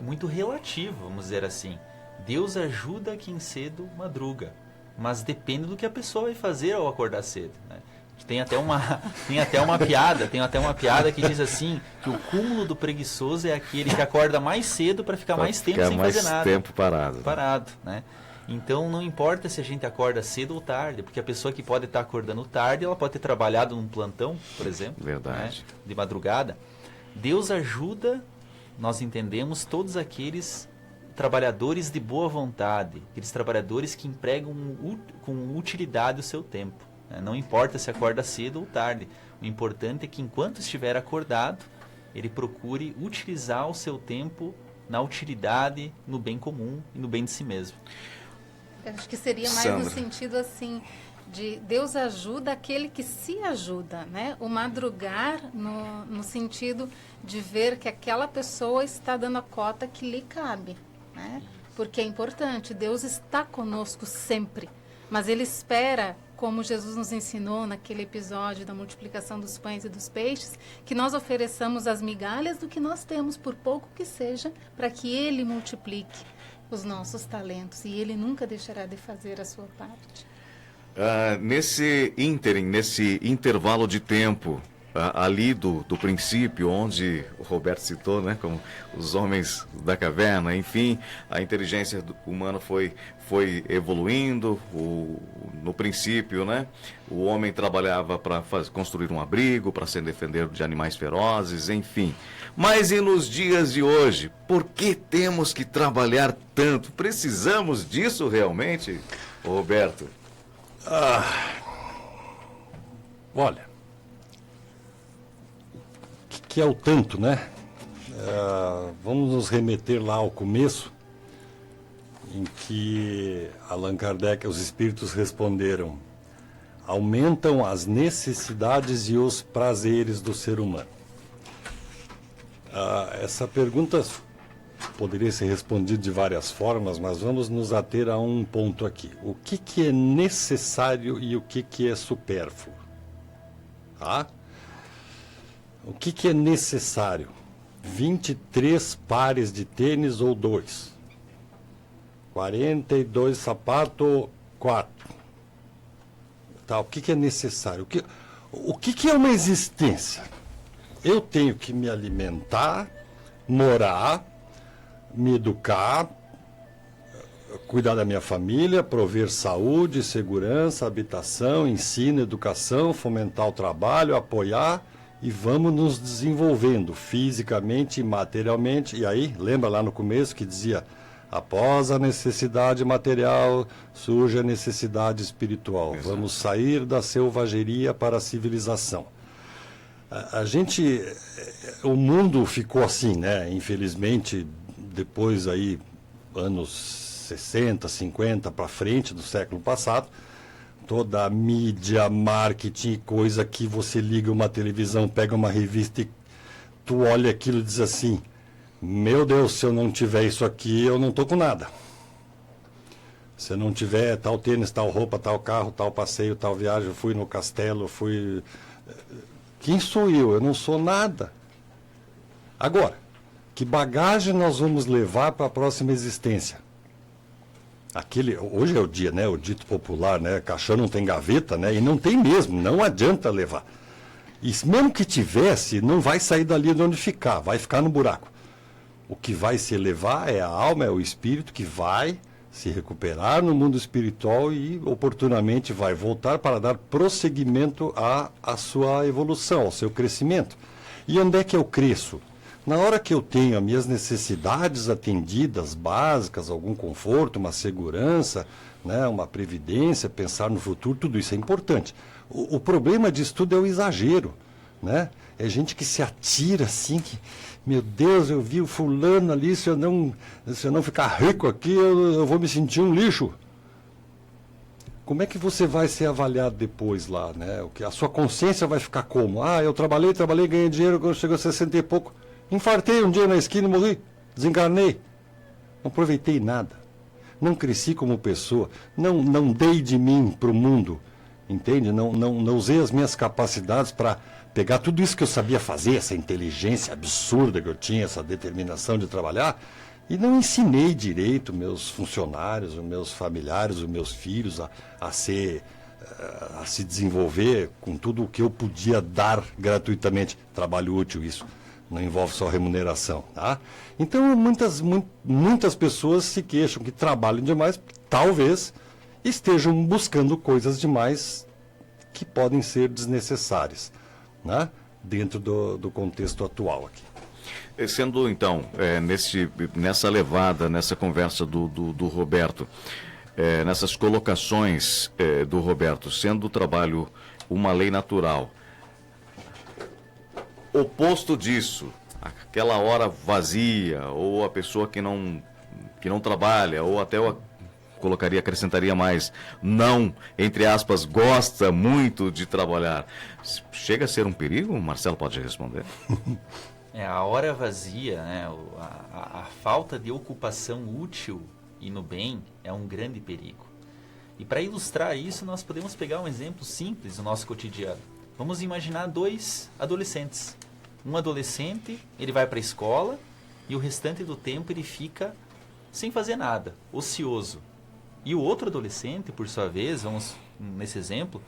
muito relativo, vamos dizer assim. Deus ajuda quem cedo madruga, mas depende do que a pessoa vai fazer ao acordar cedo, né? Tem até uma piada que diz assim, que o cúmulo do preguiçoso é aquele que acorda mais cedo para ficar mais tempo sem fazer nada. Mais tempo parado. Parado, né? Então não importa se a gente acorda cedo ou tarde, porque a pessoa que pode estar acordando tarde, ela pode ter trabalhado num plantão, por exemplo. Verdade. Né? De madrugada. Deus ajuda, nós entendemos, todos aqueles trabalhadores de boa vontade, aqueles trabalhadores que empregam com utilidade o seu tempo. Não importa se acorda cedo ou tarde. O importante é que enquanto estiver acordado, ele procure utilizar o seu tempo na utilidade, no bem comum e no bem de si mesmo. Eu acho que seria mais Sandra. no sentido assim, de Deus ajuda aquele que se ajuda, né? O madrugar no sentido de ver que aquela pessoa está dando a cota que lhe cabe, né? Porque é importante, Deus está conosco sempre, mas Ele espera, como Jesus nos ensinou naquele episódio da multiplicação dos pães e dos peixes, que nós ofereçamos as migalhas do que nós temos, por pouco que seja, para que Ele multiplique os nossos talentos, e Ele nunca deixará de fazer a sua parte. Nesse ínterim, nesse intervalo de tempo, ali do princípio, onde o Roberto citou, né, como os homens da caverna, enfim, a inteligência humana foi evoluindo. No princípio, né, o homem trabalhava para construir um abrigo, para se defender de animais ferozes, enfim. Mas e nos dias de hoje? Por que temos que trabalhar tanto? Precisamos disso realmente, Roberto? Olha, o que é o tanto, né? Vamos nos remeter lá ao começo, em que Allan Kardec, os espíritos responderam: aumentam as necessidades e os prazeres do ser humano. Essa pergunta poderia ser respondida de várias formas, mas vamos nos ater a um ponto aqui. O que é necessário e o que é supérfluo? Tá? O que é necessário? 23 pares de tênis ou 2? 42 sapatos, 4. Tá, o que é necessário? O que é uma existência? Eu tenho que me alimentar, morar, me educar, cuidar da minha família, prover saúde, segurança, habitação, ensino, educação, fomentar o trabalho, apoiar, e vamos nos desenvolvendo fisicamente e materialmente. E aí, lembra lá no começo que dizia: após a necessidade material surge a necessidade espiritual. Exato. Vamos sair da selvageria para a civilização. O mundo ficou assim, né? Infelizmente, depois aí, anos 60, 50 para frente do século passado, toda a mídia, marketing, coisa que você liga uma televisão, pega uma revista e tu olha aquilo e diz assim: meu Deus, se eu não tiver isso aqui, eu não estou com nada. Se eu não tiver tal tênis, tal roupa, tal carro, tal passeio, tal viagem, eu fui no castelo, Quem sou eu? Eu não sou nada. Agora, que bagagem nós vamos levar para a próxima existência? Hoje é o dia, né? O dito popular, né? Caixão não tem gaveta, né? E não tem mesmo, não adianta levar. E mesmo que tivesse, não vai sair dali de onde ficar, vai ficar no buraco. O que vai se elevar é a alma, é o espírito que vai se recuperar no mundo espiritual e oportunamente vai voltar para dar prosseguimento à sua evolução, ao seu crescimento. E onde é que eu cresço? Na hora que eu tenho as minhas necessidades atendidas, básicas, algum conforto, uma segurança, né, uma previdência, pensar no futuro, tudo isso é importante. O problema disso tudo é o exagero, né? É gente que se atira assim, que, meu Deus, eu vi o fulano ali, se eu não ficar rico aqui, eu vou me sentir um lixo. Como é que você vai ser avaliado depois lá, né? A sua consciência vai ficar como? Eu trabalhei, ganhei dinheiro, quando chegou a 60 e pouco, infartei um dia na esquina e morri, desencarnei. Não aproveitei nada, não cresci como pessoa, não dei de mim para o mundo, entende? Não usei as minhas capacidades para pegar tudo isso que eu sabia fazer, essa inteligência absurda que eu tinha, essa determinação de trabalhar, e não ensinei direito meus funcionários, os meus familiares, os meus filhos a se desenvolver com tudo o que eu podia dar gratuitamente. Trabalho útil, isso não envolve só remuneração, tá? Então muitas pessoas se queixam que trabalham demais, talvez estejam buscando coisas demais que podem ser desnecessárias, né? Dentro do contexto atual aqui. Sendo então, nessa levada, nessa conversa do Roberto, nessas colocações do Roberto, sendo o trabalho uma lei natural, oposto disso, aquela hora vazia, ou a pessoa que não trabalha, ou até acrescentaria mais, não, entre aspas, gosta muito de trabalhar, chega a ser um perigo? O Marcelo pode responder. A hora vazia, né, a falta de ocupação útil e no bem é um grande perigo. E para ilustrar isso, nós podemos pegar um exemplo simples do nosso cotidiano. Vamos imaginar 2 adolescentes. Um adolescente, ele vai para a escola e o restante do tempo ele fica sem fazer nada, ocioso. E o outro adolescente, por sua vez, vamos nesse exemplo,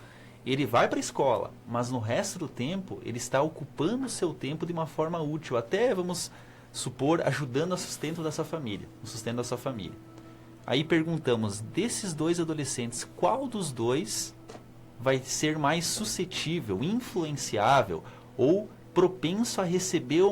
ele vai para a escola, mas no resto do tempo ele está ocupando o seu tempo de uma forma útil, até, vamos supor, ajudando no sustento da sua família. Aí perguntamos, desses dois adolescentes, qual dos dois vai ser mais suscetível, influenciável ou propenso a receber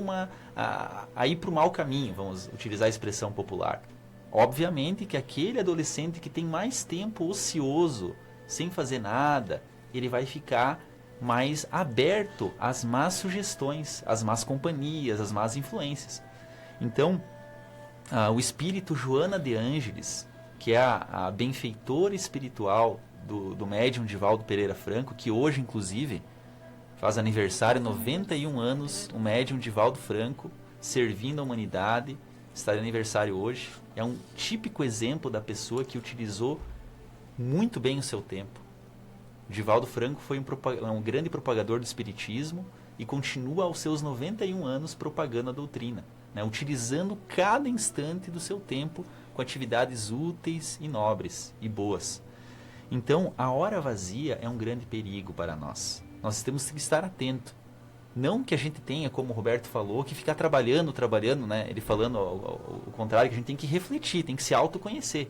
a ir para o mau caminho, vamos utilizar a expressão popular? Obviamente que aquele adolescente que tem mais tempo ocioso, sem fazer nada, ele vai ficar mais aberto às más sugestões, às más companhias, às más influências. Então, o espírito Joana de Ângeles, que é a benfeitora espiritual do médium Divaldo Pereira Franco, que hoje, inclusive, faz aniversário, 91 anos, o médium Divaldo Franco, servindo a humanidade, está de aniversário hoje. É um típico exemplo da pessoa que utilizou muito bem o seu tempo. Divaldo Franco foi um grande propagador do espiritismo e continua aos seus 91 anos propagando a doutrina, né, utilizando cada instante do seu tempo com atividades úteis e nobres e boas. Então, a hora vazia é um grande perigo para nós. Nós temos que estar atentos. Não que a gente tenha, como o Roberto falou, que ficar trabalhando, né? Ele falando ao contrário, que a gente tem que refletir, tem que se autoconhecer.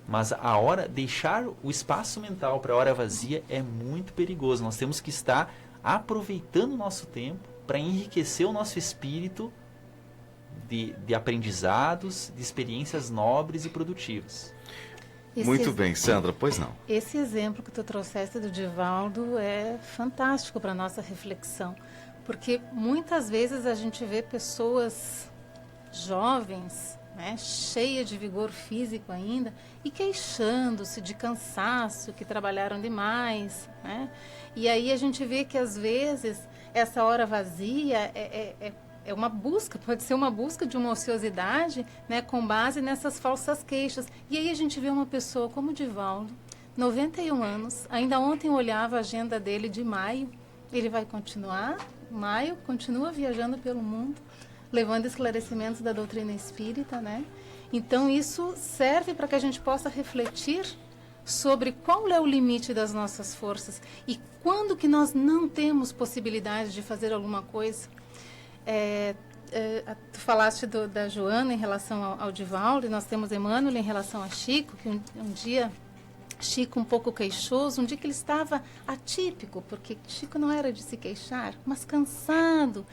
Mas a hora, deixar o espaço mental para a hora vazia é muito perigoso. Nós temos que estar aproveitando o nosso tempo para enriquecer o nosso espírito de aprendizados, de experiências nobres e produtivas. Muito bem, Sandra, pois não. Esse exemplo que tu trouxeste do Divaldo é fantástico para a nossa reflexão, porque muitas vezes a gente vê pessoas jovens, né, cheias de vigor físico ainda, e queixando-se de cansaço, que trabalharam demais, né? E aí a gente vê que às vezes essa hora vazia é uma busca, pode ser uma busca de uma ociosidade, né, com base nessas falsas queixas. E aí a gente vê uma pessoa como o Divaldo, 91 anos, ainda ontem eu olhava a agenda dele de maio, ele vai continuar, maio, continua viajando pelo mundo, levando esclarecimentos da doutrina espírita, né? Então isso serve para que a gente possa refletir sobre qual é o limite das nossas forças e quando que nós não temos possibilidade de fazer alguma coisa. Tu falaste da Joana em relação ao Divaldo, e nós temos Emmanuel em relação a Chico, que um dia, Chico um pouco queixoso, um dia que ele estava atípico, porque Chico não era de se queixar, mas cansado,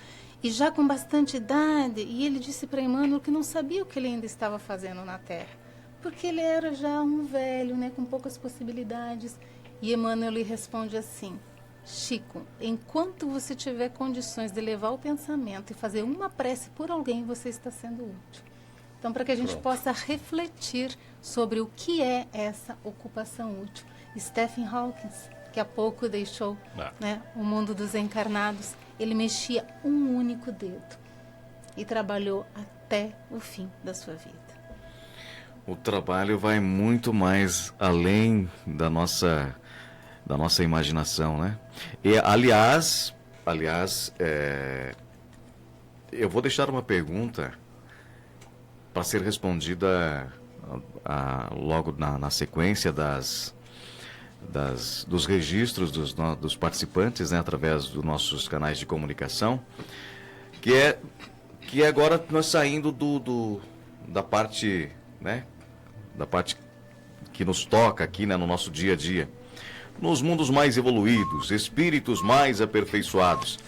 e já com bastante idade, e ele disse para Emmanuel que não sabia o que ele ainda estava fazendo na Terra, porque ele era já um velho, né, com poucas possibilidades, e Emmanuel lhe responde assim: Chico, enquanto você tiver condições de levar o pensamento e fazer uma prece por alguém, você está sendo útil. Então, para que a gente possa refletir sobre o que é essa ocupação útil. Stephen Hawking, que há pouco deixou, né, o mundo dos encarnados, ele mexia um único dedo e trabalhou até o fim da sua vida. O trabalho vai muito mais além da nossa imaginação, né? E, aliás, eu vou deixar uma pergunta para ser respondida logo na sequência dos registros dos participantes, né, através dos nossos canais de comunicação, que é agora nós saindo da parte, né, da parte que nos toca aqui, né, no nosso dia a dia. Nos mundos mais evoluídos, espíritos mais aperfeiçoados,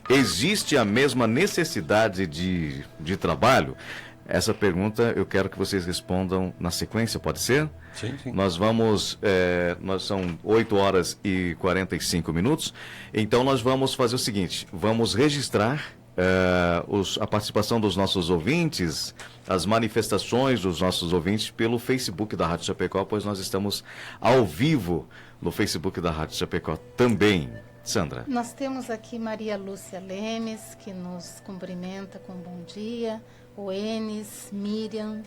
existe a mesma necessidade de trabalho? Essa pergunta eu quero que vocês respondam na sequência, pode ser? Sim, sim. Nós são 8 horas e 45 minutos, então nós vamos fazer o seguinte, vamos registrar a participação dos nossos ouvintes, as manifestações dos nossos ouvintes pelo Facebook da Rádio Chapecó, pois nós estamos ao vivo no Facebook da Rádio Chapecó também. Sandra. Nós temos aqui Maria Lúcia Lemes, que nos cumprimenta com bom dia, o Enes, Miriam,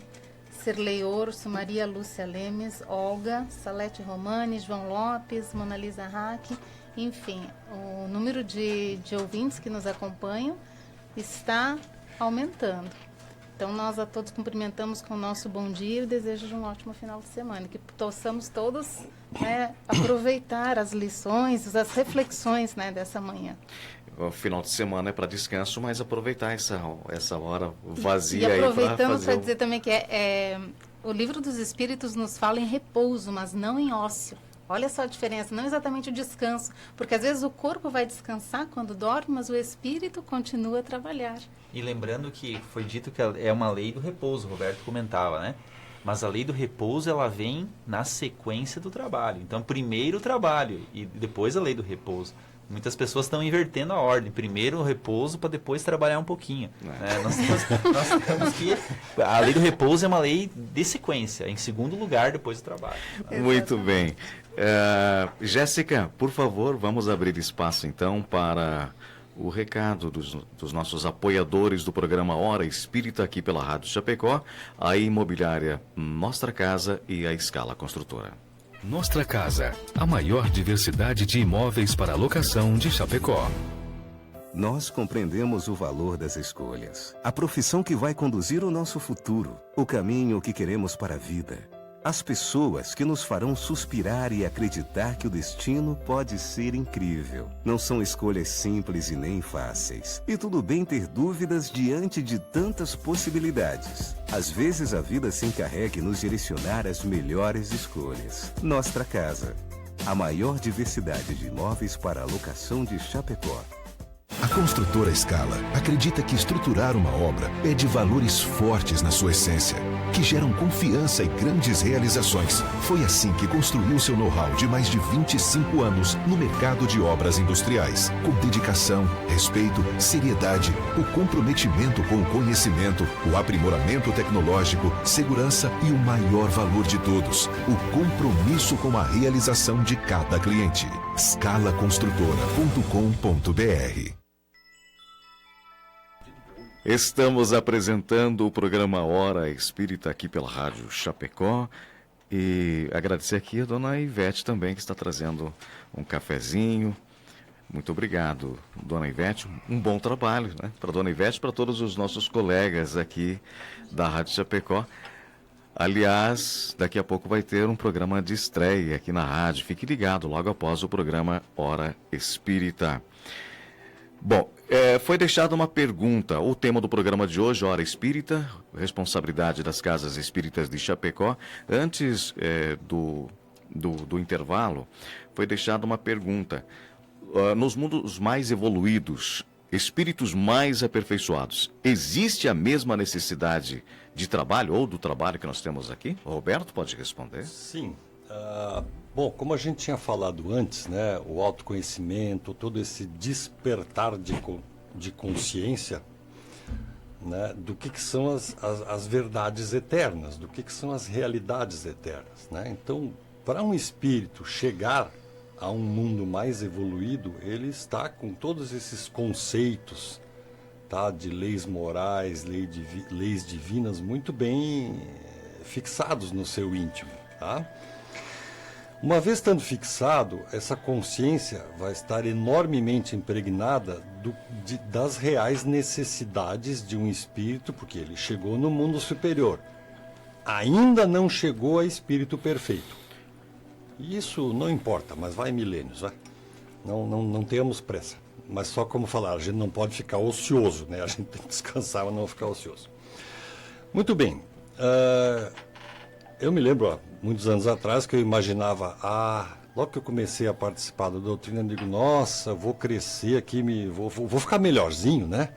Cirlei Orso, Maria Lúcia Lemes, Olga, Salete Romani, João Lopes, Mona Lisa Hack, enfim, o número de ouvintes que nos acompanham está aumentando. Então, nós a todos cumprimentamos com o nosso bom dia e desejo de um ótimo final de semana. Que possamos todos, né, aproveitar as lições, as reflexões, né, dessa manhã. O final de semana é para descanso, mas aproveitar essa hora vazia e aí para aproveitando para fazer dizer também que o Livro dos Espíritos nos fala em repouso, mas não em ócio. Olha só a diferença, não exatamente o descanso, porque às vezes o corpo vai descansar quando dorme, mas o espírito continua a trabalhar. E lembrando que foi dito que é uma lei do repouso, o Roberto comentava, né? Mas a lei do repouso, ela vem na sequência do trabalho. Então, primeiro o trabalho e depois a lei do repouso. Muitas pessoas estão invertendo a ordem. Primeiro o repouso para depois trabalhar um pouquinho. Nós temos que... A lei do repouso é uma lei de sequência. Em segundo lugar, depois do trabalho. Muito bem. Jéssica, por favor, vamos abrir espaço então para o recado dos nossos apoiadores do programa Hora Espírita aqui pela Rádio Chapecó, a imobiliária Nostra Casa e a Escala Construtora. Nostra Casa, a maior diversidade de imóveis para locação de Chapecó. Nós compreendemos o valor das escolhas, a profissão que vai conduzir o nosso futuro, o caminho que queremos para a vida. As pessoas que nos farão suspirar e acreditar que o destino pode ser incrível. Não são escolhas simples e nem fáceis. E tudo bem ter dúvidas diante de tantas possibilidades. Às vezes a vida se encarrega em nos direcionar às melhores escolhas. Nostra Casa, a maior diversidade de imóveis para a locação de Chapecó. A construtora Scala acredita que estruturar uma obra é de valores fortes na sua essência, que geram confiança e grandes realizações. Foi assim que construiu seu know-how de mais de 25 anos no mercado de obras industriais, com dedicação, respeito, seriedade, o comprometimento com o conhecimento, o aprimoramento tecnológico, segurança e o maior valor de todos, o compromisso com a realização de cada cliente. scalaconstrutora.com.br. Estamos apresentando o programa Hora Espírita aqui pela Rádio Chapecó e agradecer aqui a dona Ivete também, que está trazendo um cafezinho. Muito obrigado, dona Ivete. Um bom trabalho, né? Para dona Ivete e para todos os nossos colegas aqui da Rádio Chapecó. Aliás, daqui a pouco vai ter um programa de estreia aqui na rádio. Fique ligado logo após o programa Hora Espírita. Bom, foi deixada uma pergunta. O tema do programa de hoje, Hora Espírita, responsabilidade das casas espíritas de Chapecó. Antes do intervalo, foi deixada uma pergunta. Nos mundos mais evoluídos, espíritos mais aperfeiçoados, existe a mesma necessidade de trabalho ou do trabalho que nós temos aqui? O Roberto pode responder? Sim. Bom, como a gente tinha falado antes, né, o autoconhecimento, todo esse despertar de consciência, né, do que são as verdades eternas, do que são as realidades eternas, né? Então, para um espírito chegar a um mundo mais evoluído, ele está com todos esses conceitos, tá, de leis morais, leis divinas muito bem fixados no seu íntimo, tá? Uma vez estando fixado, essa consciência vai estar enormemente impregnada das reais necessidades de um espírito, porque ele chegou no mundo superior. Ainda não chegou a espírito perfeito. E isso não importa, mas vai milênios, vai? Não temos pressa. Mas só como falar, a gente não pode ficar ocioso, né? A gente tem que descansar, mas não ficar ocioso. Muito bem. Eu me lembro, muitos anos atrás, que eu imaginava, logo que eu comecei a participar da doutrina, eu digo, nossa, vou crescer aqui, vou ficar melhorzinho, né?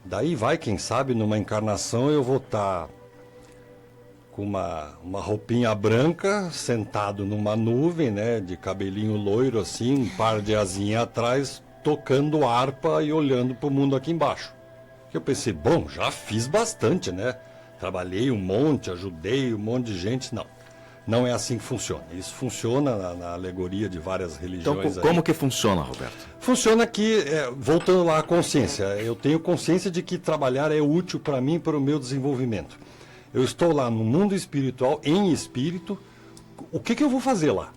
Daí vai, quem sabe, numa encarnação eu vou estar com uma roupinha branca, sentado numa nuvem, né? De cabelinho loiro, assim, um par de asinhas atrás, tocando harpa e olhando para o mundo aqui embaixo. Eu pensei, bom, já fiz bastante, né? Trabalhei um monte, ajudei um monte de gente. Não é assim que funciona. Isso funciona na alegoria de várias religiões. Então, como que funciona, Roberto? Funciona que, voltando lá à consciência, eu tenho consciência de que trabalhar é útil para mim, para o meu desenvolvimento. Eu estou lá no mundo espiritual, em espírito, o que eu vou fazer lá?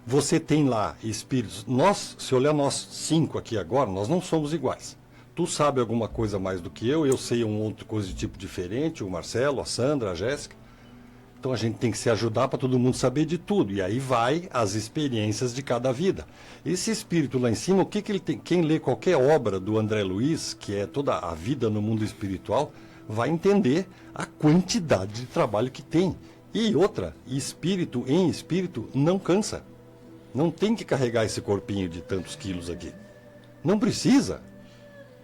Você tem lá espíritos. Se olhar nós 5 aqui agora, nós não somos iguais. tu sabe alguma coisa mais do que eu sei um outro coisa de tipo diferente, o Marcelo, a Sandra, a Jéssica. Então a gente tem que se ajudar para todo mundo saber de tudo. E aí vai as experiências de cada vida. Esse espírito lá em cima, o que ele tem? Quem lê qualquer obra do André Luiz, que é toda a vida no mundo espiritual, vai entender a quantidade de trabalho que tem. E outra, espírito em espírito não cansa. Não tem que carregar esse corpinho de tantos quilos aqui. Não precisa.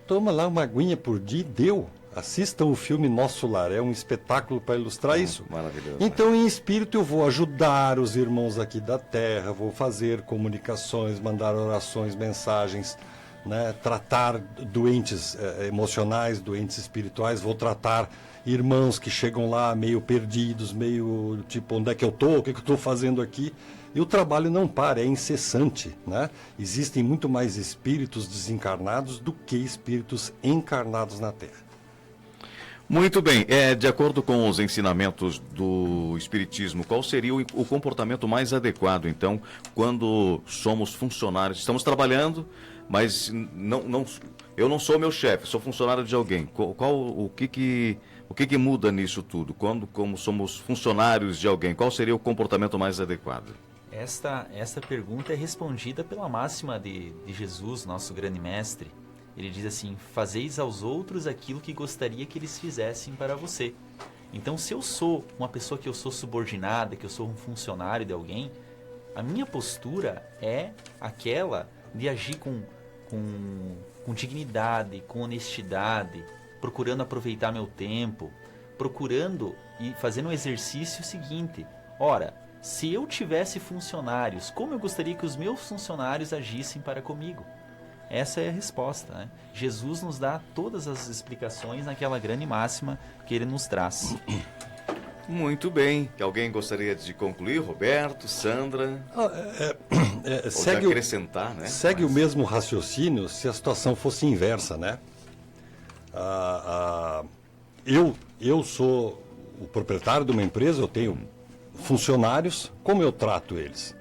Toma lá uma aguinha por dia e deu. Assistam o filme Nosso Lar, é um espetáculo para ilustrar isso. Maravilhoso. Então, em espírito, eu vou ajudar os irmãos aqui da Terra, vou fazer comunicações, mandar orações, mensagens, né? Tratar doentes emocionais, doentes espirituais, vou tratar irmãos que chegam lá meio perdidos, meio tipo, onde é que eu estou, o que eu estou fazendo aqui? E o trabalho não para, é incessante, né? Existem muito mais espíritos desencarnados do que espíritos encarnados na Terra. Muito bem, de acordo com os ensinamentos do Espiritismo, qual seria o comportamento mais adequado, então, quando somos funcionários, estamos trabalhando, mas eu não sou meu chefe, sou funcionário de alguém. O que muda nisso tudo? Como somos funcionários de alguém, qual seria o comportamento mais adequado? Esta pergunta é respondida pela máxima de Jesus, nosso grande mestre. Ele diz assim: fazeis aos outros aquilo que gostaria que eles fizessem para você. Então, se eu sou uma pessoa que eu sou subordinada, que eu sou um funcionário de alguém, a minha postura é aquela de agir com dignidade, com honestidade, procurando aproveitar meu tempo, procurando e fazendo um exercício seguinte: ora, se eu tivesse funcionários, como eu gostaria que os meus funcionários agissem para comigo? Essa é a resposta, né? Jesus nos dá todas as explicações naquela grande máxima que ele nos traz. Muito bem. Alguém gostaria de concluir? Roberto, Sandra? Segue acrescentar, né? Segue o mesmo raciocínio se a situação fosse inversa, né? Eu sou o proprietário de uma empresa, eu tenho funcionários, como eu trato eles?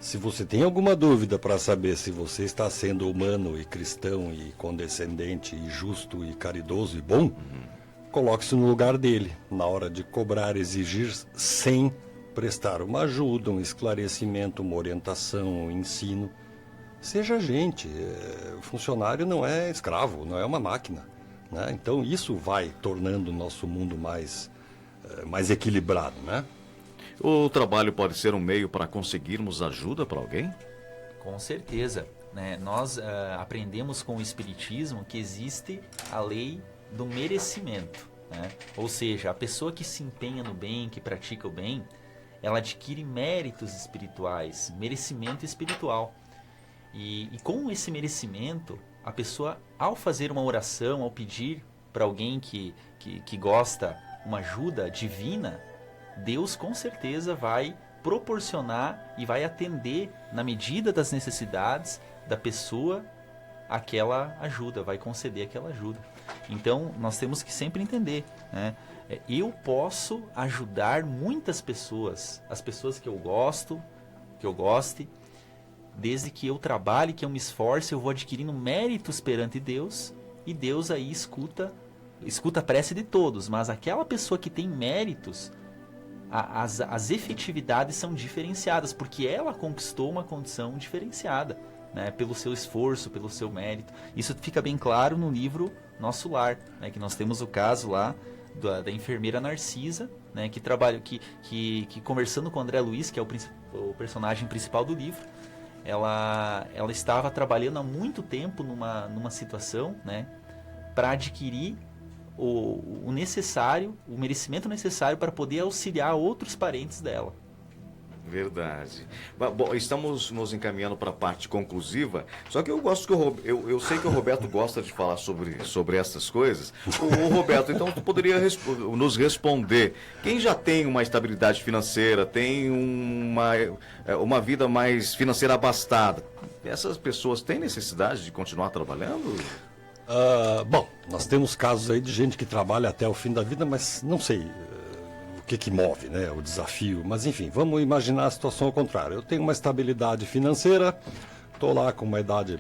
Se você tem alguma dúvida para saber se você está sendo humano e cristão e condescendente e justo e caridoso e bom, coloque-se no lugar dele, na hora de cobrar, exigir, sem prestar uma ajuda, um esclarecimento, uma orientação, um ensino. Seja gente, o funcionário não é escravo, não é uma máquina, né? Então isso vai tornando o nosso mundo mais equilibrado, né? O trabalho pode ser um meio para conseguirmos ajuda para alguém? Com certeza, né? Nós aprendemos com o Espiritismo que existe a lei do merecimento, né? Ou seja, a pessoa que se empenha no bem, que pratica o bem, ela adquire méritos espirituais, merecimento espiritual. E com esse merecimento, a pessoa, ao fazer uma oração, ao pedir para alguém que gosta uma ajuda divina, Deus com certeza vai proporcionar e vai atender na medida das necessidades da pessoa aquela ajuda, vai conceder aquela ajuda. Então nós temos que sempre entender, né? Eu posso ajudar muitas pessoas, as pessoas que eu goste, desde que eu trabalhe, que eu me esforce, eu vou adquirindo méritos perante Deus, e Deus aí escuta a prece de todos, mas aquela pessoa que tem méritos, as efetividades são diferenciadas, porque ela conquistou uma condição diferenciada, né, pelo seu esforço, pelo seu mérito. Isso fica bem claro no livro Nosso Lar, né, que nós temos o caso lá da enfermeira Narcisa, né, que conversando com o André Luiz, que é o personagem principal do livro, ela estava trabalhando há muito tempo numa situação, né, para adquirir o necessário, o merecimento necessário para poder auxiliar outros parentes dela. Verdade. Bom, estamos nos encaminhando para a parte conclusiva, só que eu sei que o Roberto gosta de falar sobre essas coisas. O Roberto, então, tu poderia nos responder: quem já tem uma estabilidade financeira, tem uma vida mais financeira abastada, essas pessoas têm necessidade de continuar trabalhando? Bom, nós temos casos aí de gente que trabalha até o fim da vida, mas não sei o que move, né, o desafio. Mas enfim, vamos imaginar a situação ao contrário. Eu tenho uma estabilidade financeira, estou lá com uma idade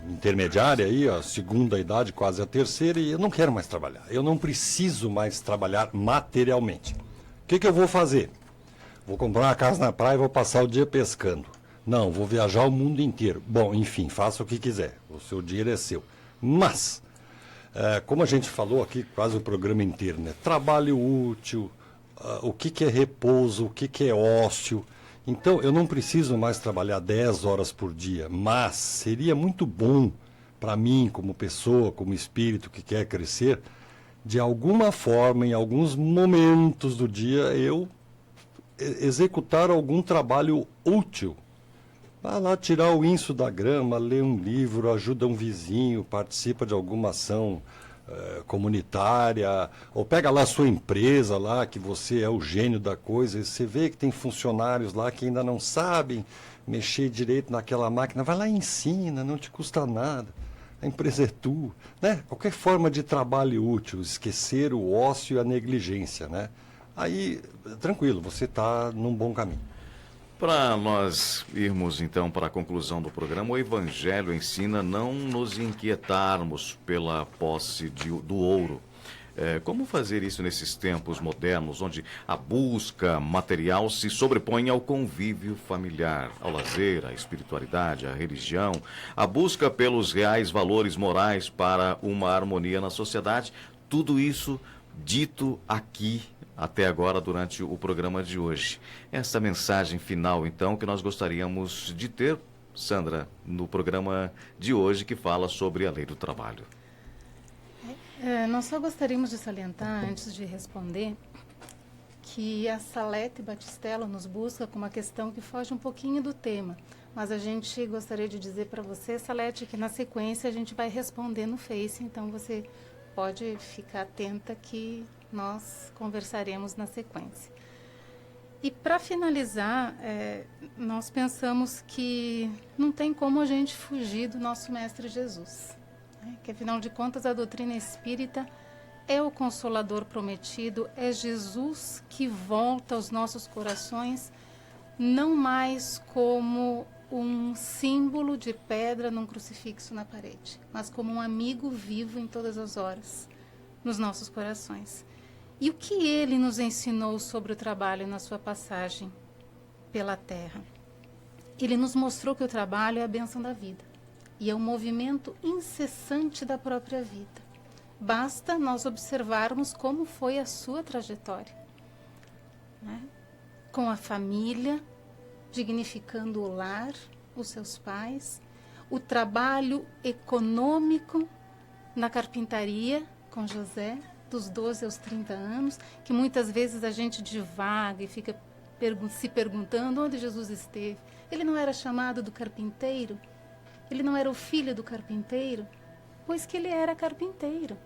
intermediária aí, a segunda idade, quase a terceira, e eu não quero mais trabalhar. Eu não preciso mais trabalhar materialmente. O que eu vou fazer? Vou comprar uma casa na praia e vou passar o dia pescando. Não, vou viajar o mundo inteiro. Bom, enfim, faça o que quiser. O seu dinheiro é seu. Mas, como a gente falou aqui quase o programa inteiro, né? Trabalho útil, o que é repouso, o que é ócio. Então, eu não preciso mais trabalhar 10 horas por dia, mas seria muito bom para mim, como pessoa, como espírito que quer crescer, de alguma forma, em alguns momentos do dia, eu executar algum trabalho útil. Vá lá tirar o inso da grama, ler um livro, ajuda um vizinho, participa de alguma ação comunitária, ou pega lá a sua empresa lá, que você é o gênio da coisa, e você vê que tem funcionários lá que ainda não sabem mexer direito naquela máquina, vai lá e ensina, não te custa nada, a empresa é tua, né? Qualquer forma de trabalho útil, esquecer o ócio e a negligência, né? Aí, tranquilo, você está num bom caminho. Para nós irmos então para a conclusão do programa, o Evangelho ensina a não nos inquietarmos pela posse do ouro. Como fazer isso nesses tempos modernos, onde a busca material se sobrepõe ao convívio familiar, ao lazer, à espiritualidade, à religião, a busca pelos reais valores morais para uma harmonia na sociedade? Tudo isso dito aqui até agora durante o programa de hoje. Essa mensagem final, então, que nós gostaríamos de ter, Sandra, no programa de hoje, que fala sobre a lei do trabalho. Nós só gostaríamos de salientar, antes de responder, que a Salete Batistello nos busca com uma questão que foge um pouquinho do tema. Mas a gente gostaria de dizer para você, Salete, que na sequência a gente vai responder no Face, então você pode ficar atenta que nós conversaremos na sequência. E para finalizar, nós pensamos que não tem como a gente fugir do nosso Mestre Jesus, né? Que afinal de contas a doutrina espírita é o Consolador prometido, é Jesus que volta aos nossos corações, não mais como um símbolo de pedra num crucifixo na parede, mas como um amigo vivo em todas as horas, nos nossos corações. E o que ele nos ensinou sobre o trabalho na sua passagem pela Terra? Ele nos mostrou que o trabalho é a bênção da vida e é um movimento incessante da própria vida. Basta nós observarmos como foi a sua trajetória, né? Com a família, dignificando o lar, os seus pais, o trabalho econômico na carpintaria com José, dos 12 aos 30 anos, que muitas vezes a gente divaga e fica se perguntando onde Jesus esteve. Ele não era chamado do carpinteiro? Ele não era o filho do carpinteiro? Pois que ele era carpinteiro.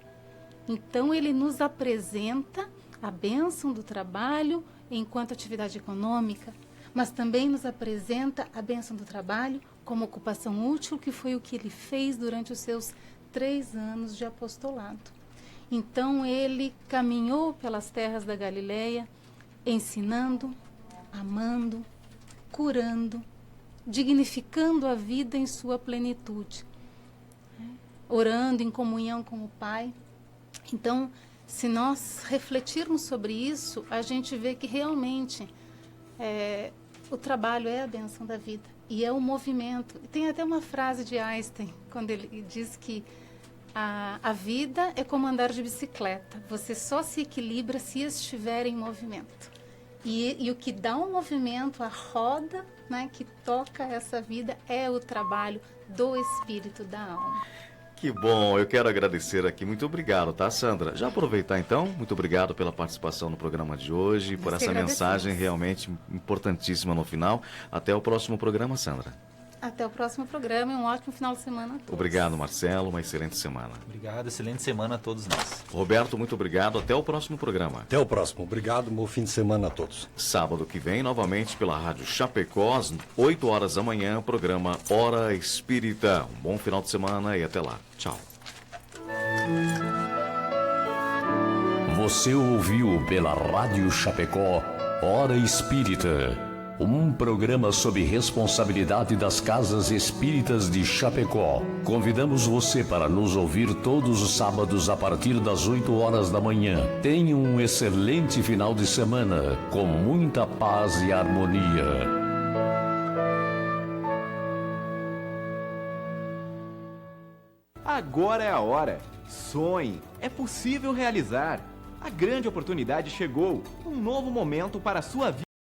Então ele nos apresenta a bênção do trabalho enquanto atividade econômica, mas também nos apresenta a bênção do trabalho como ocupação útil, que foi o que ele fez durante os seus 3 anos de apostolado. Então ele caminhou pelas terras da Galileia, ensinando, amando, curando, dignificando a vida em sua plenitude, orando em comunhão com o Pai. Então, se nós refletirmos sobre isso, a gente vê que realmente o trabalho é a bênção da vida e é o movimento. E tem até uma frase de Einstein, quando ele diz que a vida é como andar de bicicleta. Você só se equilibra se estiver em movimento. E o que dá um movimento, a roda, né, que toca essa vida, é o trabalho do espírito, da alma. Que bom, eu quero agradecer aqui. Muito obrigado, tá, Sandra? Já aproveitar então, muito obrigado pela participação no programa de hoje, por essa mensagem realmente importantíssima no final. Até o próximo programa, Sandra. Até o próximo programa e um ótimo final de semana a todos. Obrigado, Marcelo, uma excelente semana. Obrigado, excelente semana a todos nós. Roberto, muito obrigado, até o próximo programa. Até o próximo, obrigado, bom fim de semana a todos. Sábado que vem, novamente pela Rádio Chapecó, às 8 horas da manhã, programa Hora Espírita. Um bom final de semana e até lá. Tchau. Você ouviu pela Rádio Chapecó, Hora Espírita. um programa sob responsabilidade das Casas Espíritas de Chapecó. Convidamos você para nos ouvir todos os sábados a partir das 8 horas da manhã. Tenha um excelente final de semana, com muita paz e harmonia. Agora é a hora. Sonhe, é possível realizar. A grande oportunidade chegou, um novo momento para a sua vida.